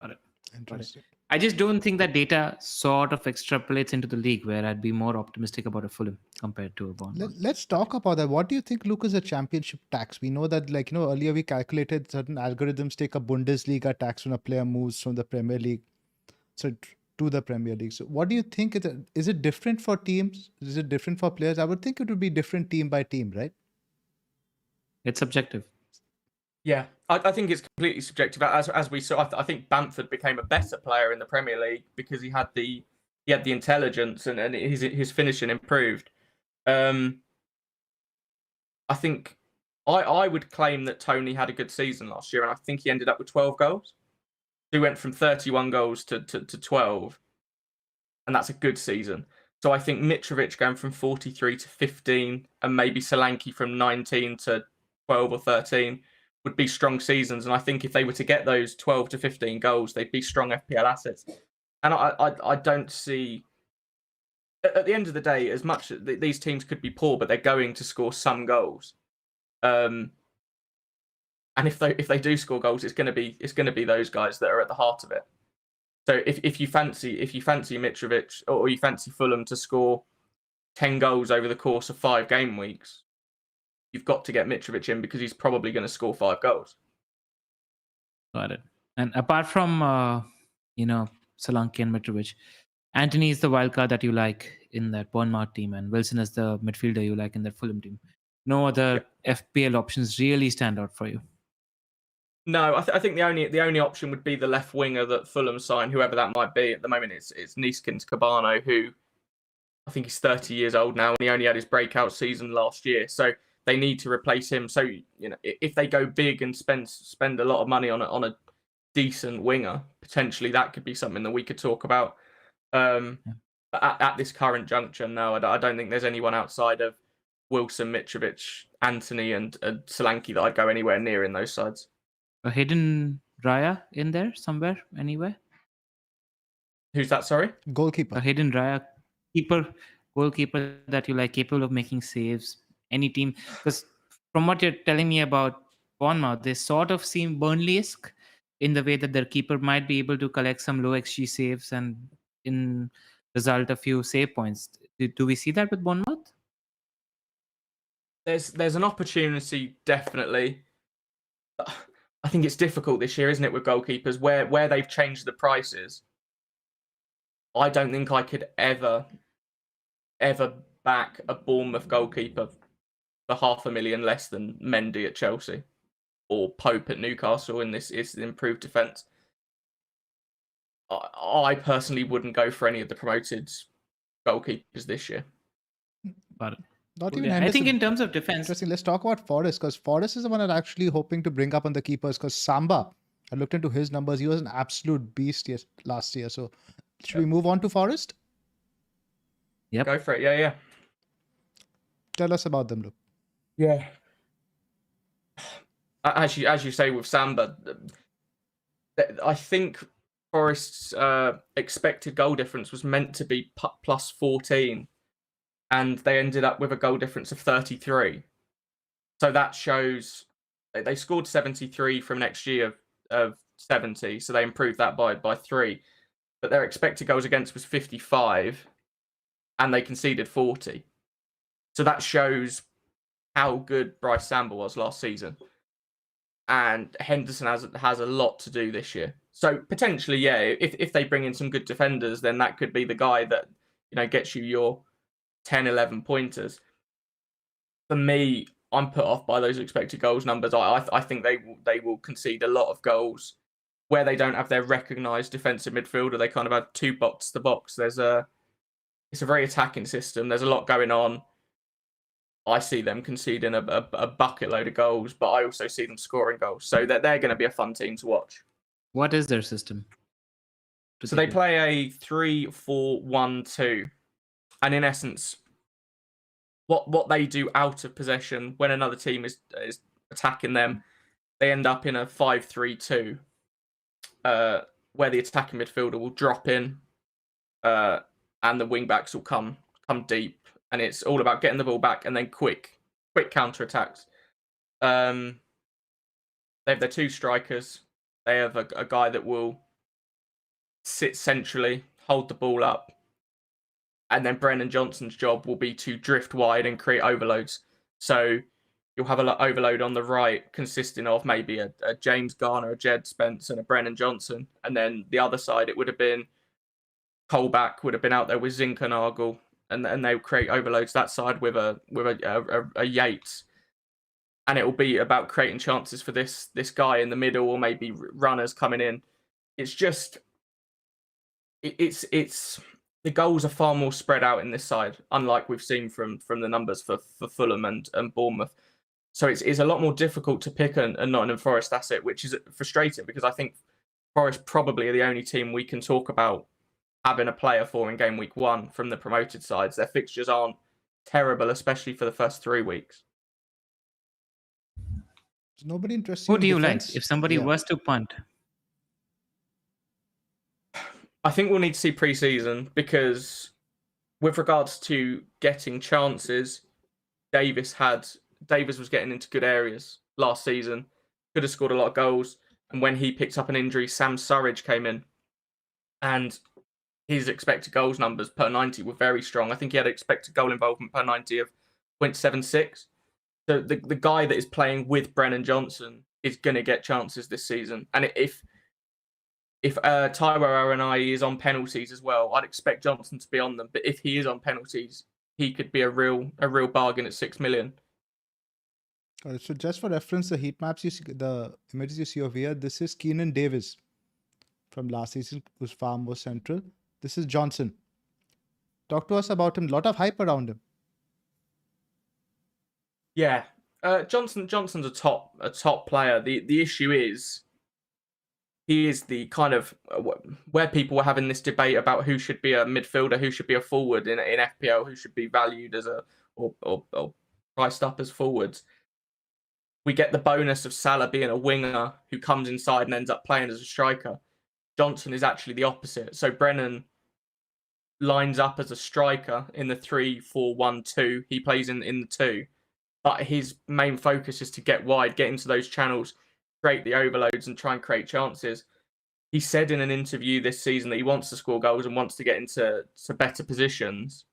Got it. Interesting. I just don't think that data sort of extrapolates into the league, where I'd be more optimistic about a Fulham compared to a Bournemouth. Let's talk about that. What do you think, Luke, is a championship tax? We know that, earlier we calculated certain algorithms take a Bundesliga tax when a player moves from the Premier League to the Premier League. So what do you think? Is it different for teams? Is it different for players? I would think it would be different team by team, right? It's subjective. Yeah, I think it's completely subjective. As we saw, I think Bamford became a better player in the Premier League because he had the intelligence and his finishing improved. I think I would claim that Tony had a good season last year, and I think he ended up with 12 goals. He went from 31 goals to 12, and that's a good season. So I think Mitrovic going from 43 to 15, and maybe Solanke from 19 to 12 or 13 would be strong seasons. And I think if they were to get those 12 to 15 goals, they'd be strong FPL assets. And I don't see, at the end of the day, as much these teams could be poor, but they're going to score some goals. And if they do score goals, it's going to be those guys that are at the heart of it. So if you fancy Mitrovic or you fancy Fulham to score 10 goals over the course of 5 game weeks, you've got to get Mitrovic in because he's probably going to score 5 goals. Got it. And apart from Solanke and Mitrovic, Anthony is the wildcard that you like in that Bournemouth team, and Wilson is the midfielder you like in that Fulham team. No other FPL options really stand out for you? No, I think the only option would be the left winger that Fulham sign, whoever that might be. At the moment, it's Neeskens Cabano, who I think he's 30 years old now, and he only had his breakout season last year. So they need to replace him. So if they go big and spend a lot of money on a decent winger, potentially that could be something that we could talk about. But at this current juncture, no, I don't think there's anyone outside of Wilson, Mitrovic, Anthony, and Solanke that I'd go anywhere near in those sides. A hidden Raya in there somewhere, anywhere? Who's that, sorry? Goalkeeper. A hidden Raya goalkeeper that you like, capable of making saves, any team? Because from what you're telling me about Bournemouth, they sort of seem Burnley-esque in the way that their keeper might be able to collect some low XG saves and in result a few save points. Do we see that with Bournemouth? There's an opportunity, definitely. I think it's difficult this year, isn't it, with goalkeepers, where they've changed the prices. I don't think I could ever back a Bournemouth goalkeeper for $500,000 less than Mendy at Chelsea or Pope at Newcastle in this improved defence. I personally wouldn't go for any of the promoted goalkeepers this year. Got it. Not Cool, even yeah. I Henderson. think in terms of defense, Interesting. Let's talk about Forest, because Forest is the one I'm actually hoping to bring up on the keepers, because Samba, I looked into his numbers. He was an absolute beast last year. So should we move on to Forest? yep. Go for it. Yeah. Tell us about them, Luke. Yeah. As you say with Samba, I think Forest's expected goal difference was meant to be plus 14, and they ended up with a goal difference of 33. So that shows they scored 73 from next year of 70, so they improved that by 3. But their expected goals against was 55, and they conceded 40. So that shows how good Bryce Samba was last season. And Henderson has a lot to do this year. So potentially, yeah, if they bring in some good defenders, then that could be the guy that, gets you your 10, 11 pointers. For me, I'm put off by those expected goals numbers. I think they will concede a lot of goals where they don't have their recognised defensive midfielder. They kind of have 2 box to box. It's a very attacking system. There's a lot going on. I see them conceding a bucket load of goals, but I also see them scoring goals. So they're going to be a fun team to watch. What is their system? So they play a 3-4-1-2. And in essence, what they do out of possession when another team is attacking them, they end up in a 5-3-2, where the attacking midfielder will drop in, and the wing backs will come deep. And it's all about getting the ball back and then quick counter attacks. They have their 2 strikers. They have a guy that will sit centrally, hold the ball up, and then Brennan Johnson's job will be to drift wide and create overloads. So you'll have an overload on the right consisting of maybe a James Garner, a Jed Spence, and a Brennan Johnson. And then the other side, it would have been Colback would have been out there with Zinkernagel. And they will create overloads that side with a Yates, and it will be about creating chances for this guy in the middle, or maybe runners coming in. It's just it's the goals are far more spread out in this side, unlike we've seen from the numbers for Fulham and Bournemouth. So it's a lot more difficult to pick a Nottingham Forest asset, which is frustrating because I think Forest probably are the only team we can talk about having a player for in game week 1 from the promoted sides. Their fixtures aren't terrible, especially for the first 3 weeks. Is nobody interested Who in do you defense? like if somebody was to punt? I think we'll need to see pre-season, because with regards to getting chances, Davis was getting into good areas last season, could have scored a lot of goals. And when he picked up an injury, Sam Surridge came in, and his expected goals numbers per 90 were very strong. I think he had expected goal involvement per 90 of 0.76. So the guy that is playing with Brennan Johnson is going to get chances this season. And if Taiwo Aronai is on penalties as well, I'd expect Johnson to be on them. But if he is on penalties, he could be a real bargain at 6 million. So just for reference, the heat maps you see, the images you see over here, this is Keenan Davis from last season, whose farm was central. This is Johnson. Talk to us about him. A lot of hype around him. Yeah, Johnson's a top player. The issue is he is the kind of where people were having this debate about who should be a midfielder, who should be a forward in FPL, who should be valued as or priced up as forwards. We get the bonus of Salah being a winger who comes inside and ends up playing as a striker. Johnson is actually the opposite. So Brennan lines up as a striker in the 3-4-1-2. He plays in the 2. But his main focus is to get wide, get into those channels, create the overloads and try and create chances. He said in an interview this season that he wants to score goals and wants to get into better positions.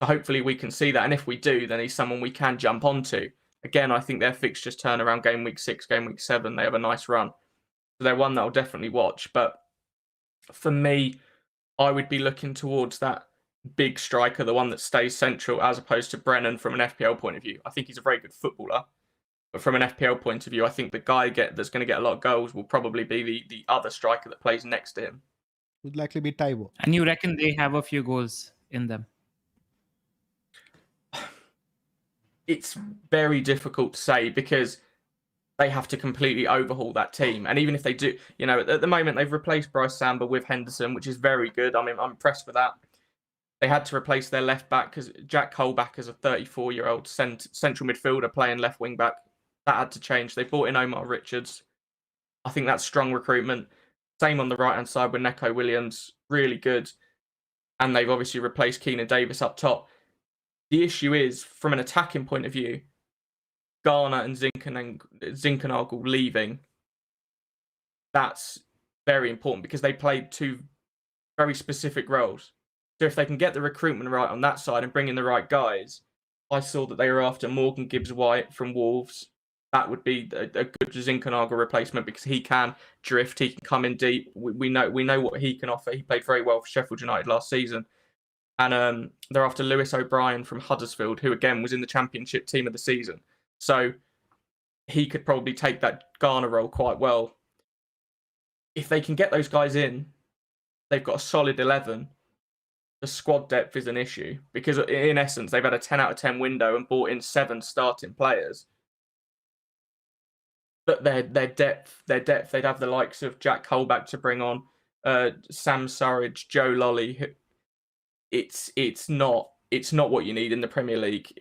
So hopefully we can see that. And if we do, then he's someone we can jump onto. Again, I think their fixtures turn around game week 6, game week 7. They have a nice run. So they're one that I'll definitely watch. But for me, I would be looking towards that big striker, the one that stays central, as opposed to Brennan from an FPL point of view. I think he's a very good footballer. But from an FPL point of view, I think the guy that's going to get a lot of goals will probably be the other striker that plays next to him. would likely be Taiwo. And you reckon they have a few goals in them? It's very difficult to say because they have to completely overhaul that team. And even if they do, at the moment, they've replaced Bryce Samba with Henderson, which is very good. I mean, I'm impressed with that. They had to replace their left back because Jack Colback is a 34-year-old central midfielder playing left wing back. That had to change. They brought in Omar Richards. I think that's strong recruitment. Same on the right-hand side with Neco Williams, really good. And they've obviously replaced Keenan Davis up top. The issue is, from an attacking point of view, Garner and Zinkernagel leaving, that's very important because they played two very specific roles. So if they can get the recruitment right on that side and bring in the right guys, I saw that they were after Morgan Gibbs-White from Wolves. That would be a good Zinkernagel replacement because he can drift, he can come in deep. We know what he can offer. He played very well for Sheffield United last season. And they're after Lewis O'Brien from Huddersfield, who again was in the Championship team of the season. So he could probably take that Garner role quite well. If they can get those guys in, they've got a solid 11. The squad depth is an issue because in essence, they've had a 10 out of 10 window and brought in 7 starting players. But their depth, they'd have the likes of Jack Colback to bring on, Sam Surridge, Joe Lolly. It's not what you need in the Premier League.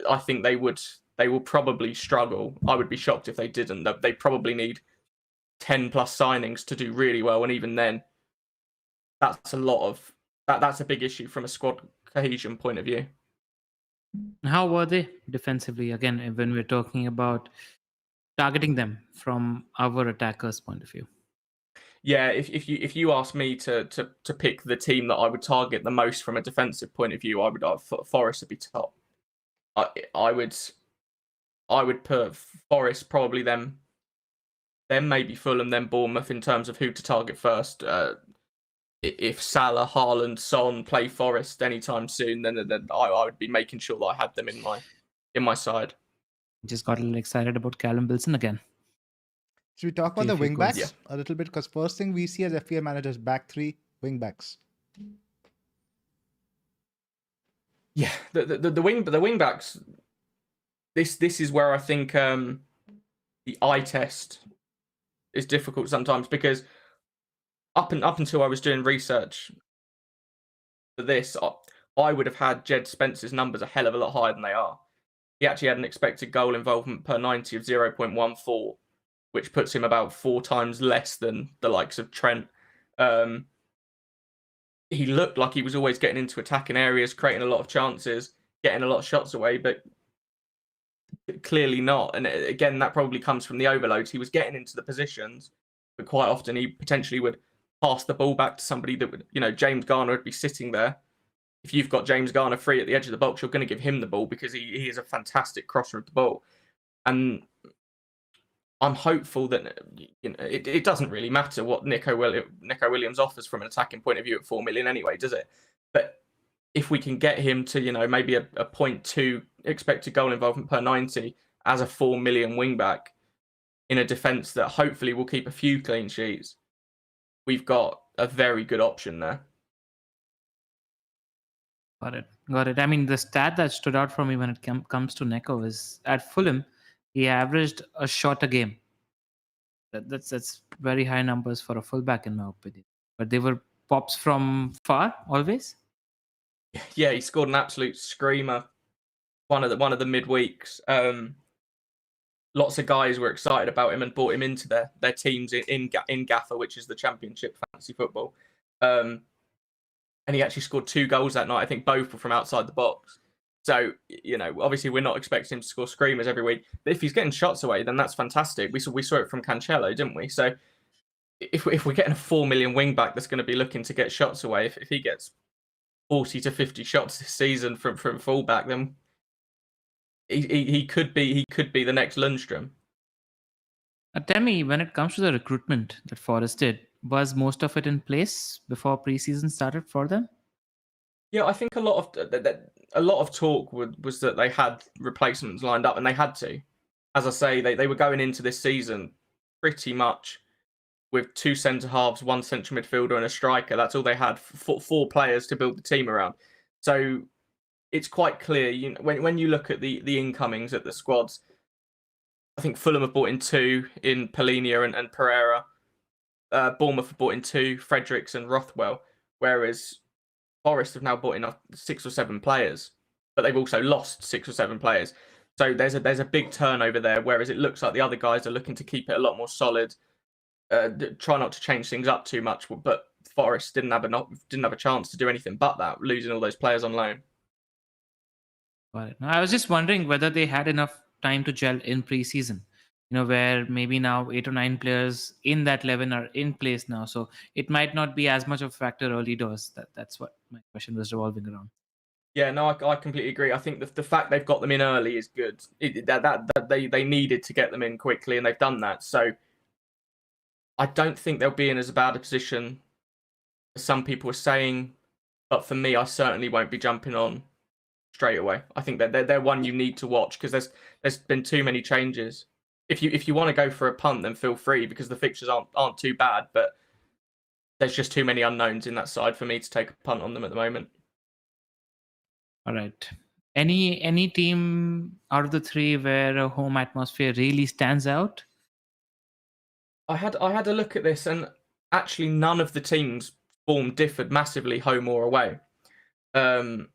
I think they will probably struggle. I would be shocked if they didn't. They probably need 10 plus signings to do really well, and even then, that's a big issue from a squad cohesion point of view. How were they defensively? Again, when we're talking about targeting them from our attackers' point of view. Yeah, if you ask me to pick the team that I would target the most from a defensive point of view, Forest would be top. I would put Forest, probably them maybe Fulham, then Bournemouth in terms of who to target first. If Salah, Haaland, Son play Forest anytime soon, then I would be making sure that I had them in my side. Just got a little excited about Callum Wilson again. Should we talk about the wing backs Yeah. a little bit? Because first thing we see as FPL managers, back 3 wing backs. Yeah, the wing backs. This is where I think the eye test is difficult sometimes because up until I was doing research for this, I would have had Jed Spence's numbers a hell of a lot higher than they are. He actually had an expected goal involvement per 90 of 0.14, which puts him about 4 times less than the likes of Trent. He looked like he was always getting into attacking areas, creating a lot of chances, getting a lot of shots away, but clearly not. And again, that probably comes from the overloads. He was getting into the positions, but quite often he potentially would pass the ball back to somebody that would, James Garner would be sitting there. If you've got James Garner free at the edge of the box, you're going to give him the ball because he is a fantastic crosser of the ball. And I'm hopeful that it doesn't really matter what Neco Williams offers from an attacking point of view at 4 million anyway, does it? But if we can get him to, maybe a 0.2 expected goal involvement per 90 as a 4 million wing back in a defence that hopefully will keep a few clean sheets, we've got a very good option there. Got it. I mean, the stat that stood out for me when it comes to Neco is at Fulham, he averaged a shot a game. That's very high numbers for a fullback, in my opinion. But they were pops from far always. Yeah, he scored an absolute screamer. One of the midweeks. Lots of guys were excited about him and brought him into their teams in Gaffer, which is the Championship fantasy football. And he actually scored 2 goals that night. I think both were from outside the box. So, obviously we're not expecting him to score screamers every week. But if he's getting shots away, then that's fantastic. We saw it from Cancelo, didn't we? So if we're getting a 4 million wing back that's going to be looking to get shots away, if he gets 40 to 50 shots this season from fullback, then he could be the next Lundstrom. Tell me, when it comes to the recruitment that Forest did, was most of it in place before preseason started for them? Yeah, I think a lot of talk was that they had replacements lined up, and they had to. As I say, they were going into this season pretty much with 2 centre halves, 1 central midfielder, and a striker. That's all they had. 4 players to build the team around. So it's quite clear. When you look at the incomings at the squads, I think Fulham have brought in 2 in Polinia and Pereira. Bournemouth have brought in 2, Fredericks and Rothwell, whereas Forest have now brought in 6 or 7 players, but they've also lost 6 or 7 players. So there's a big turnover there, whereas it looks like the other guys are looking to keep it a lot more solid, try not to change things up too much. But Forest didn't have a chance to do anything but that, losing all those players on loan. Got it. Now, I was just wondering whether they had enough time to gel in preseason. Where maybe now 8 or 9 players in that 11 are in place now, so it might not be as much of a factor early doors. That's what my question was revolving around. Yeah, no, I completely agree. I think the fact they've got them in early is good. That they needed to get them in quickly, and they've done that. So I don't think they'll be in as bad a position as some people are saying. But for me, I certainly won't be jumping on straight away. I think that they're one you need to watch because there's been too many changes. If you want to go for a punt, then feel free because the fixtures aren't too bad. But there's just too many unknowns in that side for me to take a punt on them at the moment. All right. Any team out of the 3 where a home atmosphere really stands out? I had a look at this, and actually none of the teams' form differed massively, home or away. Fulham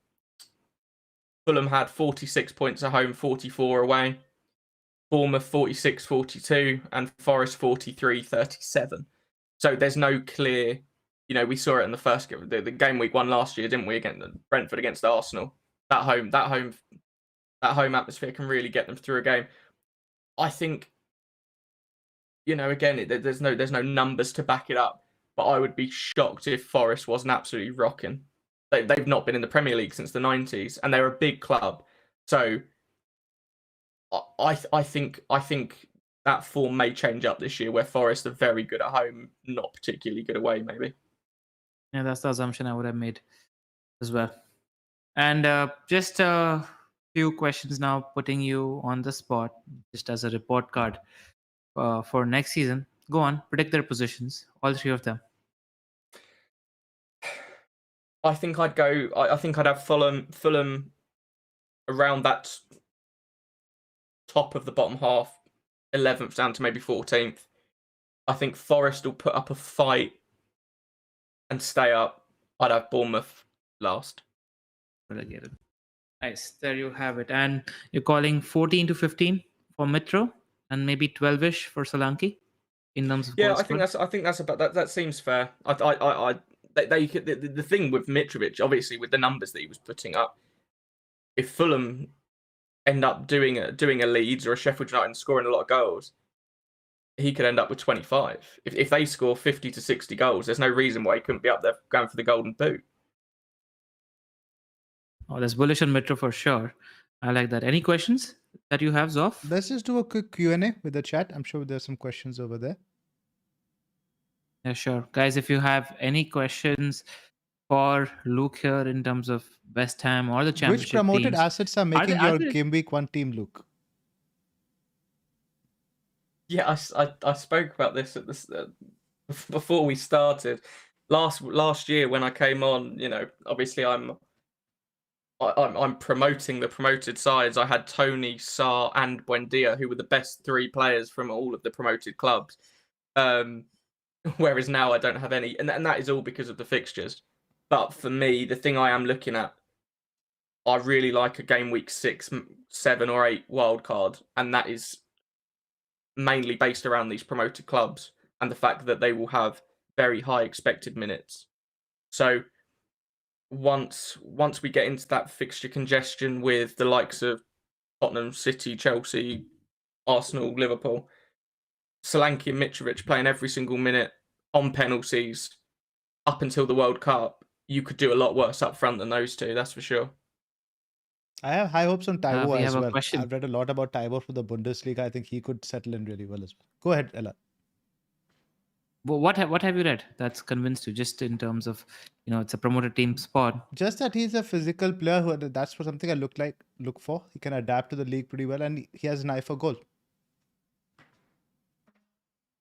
had 46 points at home, 44 away. Bournemouth 46-42, and Forest 43-37. So there's no clear. We saw it in the first the game week 1 last year, didn't we? Against Brentford against Arsenal. That home atmosphere can really get them through a game. I think. Again, there's no numbers to back it up, but I would be shocked if Forest wasn't absolutely rocking. They've not been in the Premier League since the 90s, and they're a big club. So I think that form may change up this year, where Forest are very good at home, not particularly good away, maybe. Yeah, that's the assumption I would have made as well. And just a few questions now, putting you on the spot, just as a report card for next season. Go on, predict their positions, all 3 of them. I think I'd go. I think I'd have Fulham around that top of the bottom half, 11th down to maybe 14th. I think Forest will put up a fight and stay up. I'd have Bournemouth last. Relegated. Nice. There you have it. And you're calling 14 to 15 for Mitro and maybe 12-ish for Solanke in terms of Yeah, goals I think that's about that. That seems fair. The thing with Mitrovic, obviously, with the numbers that he was putting up, if Fulham end up doing a Leeds or a Sheffield United and scoring a lot of goals, he could end up with 25. If they score 50 to 60 goals, there's no reason why he couldn't be up there going for the Golden Boot. Oh, that's bullish on Mitro for sure. I like that. Any questions that you have, Zoff? Let's just do a quick Q&A with the chat. I'm sure there's some questions over there. Yeah, sure. Guys, if you have any questions for Luke here in terms of West Ham or the championship Which promoted teams, assets are making are your they- Game Week 1 team, Luke? Yeah, I spoke about this at this before we started last year when I came on. Obviously I'm promoting the promoted sides. I had Tony, Sarr, and Buendia, who were the best 3 players from all of the promoted clubs. Whereas now I don't have any, and that is all because of the fixtures. But for me, the thing I am looking at, I really like a game week 6, 7, or 8 wildcard, and that is mainly based around these promoted clubs and the fact that they will have very high expected minutes. So once we get into that fixture congestion with the likes of Tottenham, City, Chelsea, Arsenal, Liverpool, Solanke and Mitrovic playing every single minute on penalties up until the World Cup, you could do a lot worse up front than those 2, that's for sure. I have high hopes on Taiwo we as have a well. question. I've read a lot about Taiwo for the Bundesliga. I think he could settle in really well as well. Go ahead, Ella. Well, what have you read that's convinced you, just in terms of, it's a promoted team spot? Just that he's a physical player. That's for something I look for. He can adapt to the league pretty well, and he has an eye for goal.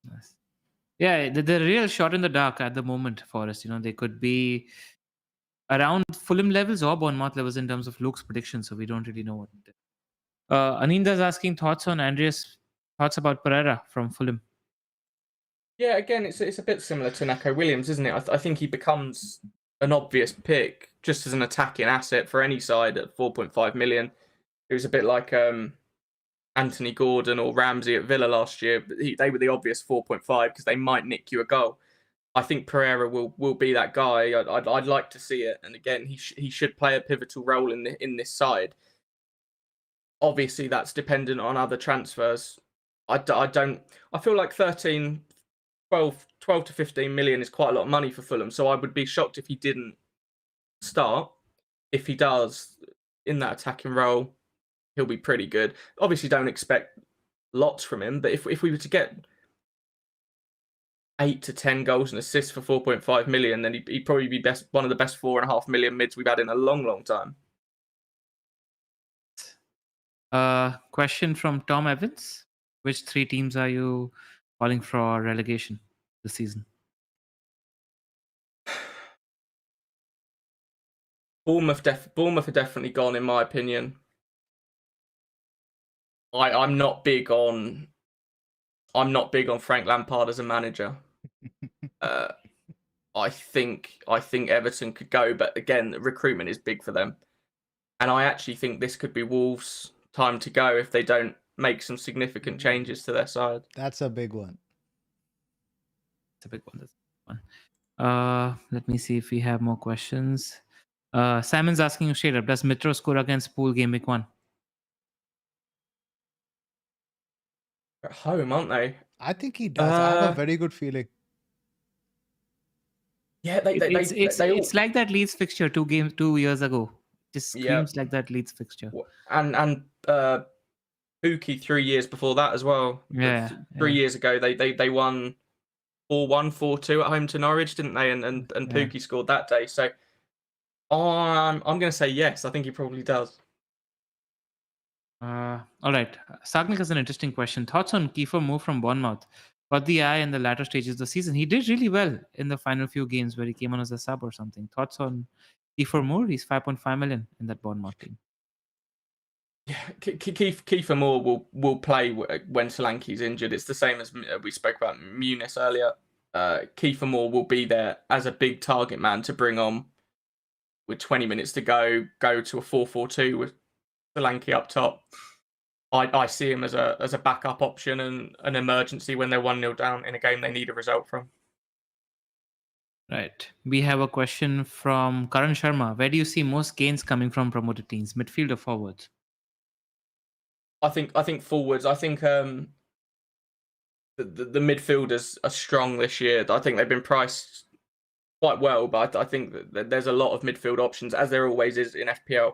Nice. Yeah, they're real shot in the dark at the moment, Forest. They could be around Fulham levels or Bournemouth levels in terms of Luke's predictions, so we don't really know what. Aninda's asking thoughts on Andreas' thoughts about Pereira from Fulham. Yeah, again, it's a bit similar to Neco Williams, isn't it? I think he becomes an obvious pick just as an attacking asset for any side at 4.5 million. It was a bit like Anthony Gordon or Ramsey at Villa last year. But they were the obvious 4.5 because they might nick you a goal. I think Pereira will be that guy. I'd like to see it, and again, he should play a pivotal role in this side. Obviously, that's dependent on other transfers. I feel like 12 to 15 million is quite a lot of money for Fulham, so I would be shocked if he didn't start. If he does, in that attacking role, he'll be pretty good. Obviously, don't expect lots from him, but if we were to get 8 to 10 goals and assists for 4.5 million, then he'd probably be one of the best 4.5 million mids we've had in a long time. Question from Tom Evans. Which 3 teams are you calling for relegation this season? Bournemouth are definitely gone, in my opinion. I'm not big on Frank Lampard as a manager. I think Everton could go, but again, recruitment is big for them. And I actually think this could be Wolves' time to go if they don't make some significant changes to their side. That's a big one. It's a big one. That's a big one. Let me see if we have more questions. Simon's asking you straight up, does Mitro score against Pool game week 1? They're at home, aren't they? I think he does. I have a very good feeling. Yeah, it's like that Leeds fixture 2 years ago. Just screams like that Leeds fixture. And Pookie 3 years before that as well. Yeah. 3 years ago, they won 4-1, 4-2 at home to Norwich, didn't they? And Pookie scored that day. So I'm going to say yes. I think he probably does. All right. Sagnik has an interesting question. Thoughts on Kiefer Moore from Bournemouth? Got the eye in the latter stages of the season. He did really well in the final few games where he came on as a sub or something. Thoughts on Kiefer Moore? He's 5.5 million in that Bournemouth team. Yeah, Kiefer Moore will play when Solanke's injured. It's the same as we spoke about Muniz earlier. Kiefer Moore will be there as a big target man to bring on with 20 minutes to go to a 4-4-2 with Solanke up top. I see him as a backup option and an emergency when they're 1-0 down in a game they need a result from. Right. We have a question from Karan Sharma. Where do you see most gains coming from promoted teams, midfield or forwards? I think forwards. I think the midfielders are strong this year. I think they've been priced quite well, but I think that there's a lot of midfield options, as there always is in FPL.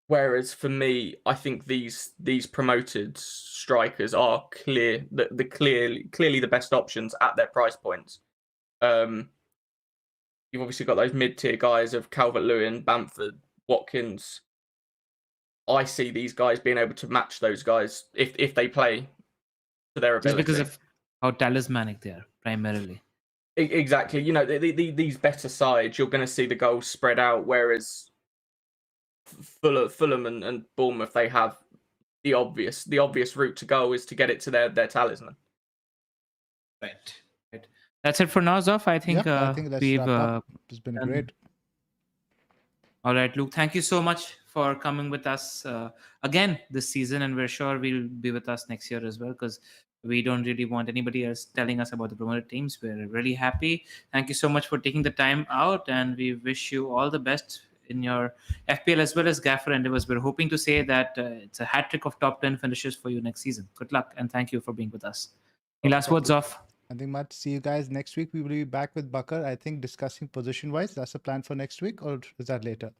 Whereas for me, I think these promoted strikers are clearly the best options at their price points. You've obviously got those mid-tier guys of Calvert-Lewin, Bamford, Watkins. I see these guys being able to match those guys if they play to their ability. Just because of how talismanic they are, primarily. Exactly. These better sides, you're going to see the goals spread out, whereas Fulham and Bournemouth, they have the obvious route to go is to get it to their talisman. Right. That's it for now, Zoff. I think we've it's been great. All right, Luke. Thank you so much for coming with us again this season, and we're sure we'll be with us next year as well, because we don't really want anybody else telling us about the promoted teams. We're really happy. Thank you so much for taking the time out, and we wish you all the best in your FPL as well as Gaffer endeavors. We're hoping to say that it's a hat trick of top 10 finishes for you next season. Good luck, and thank you for being with us. Any last words off? Nothing much. See you guys next week. We will be back with Bakar, I think, discussing position-wise. That's the plan for next week, or is that later?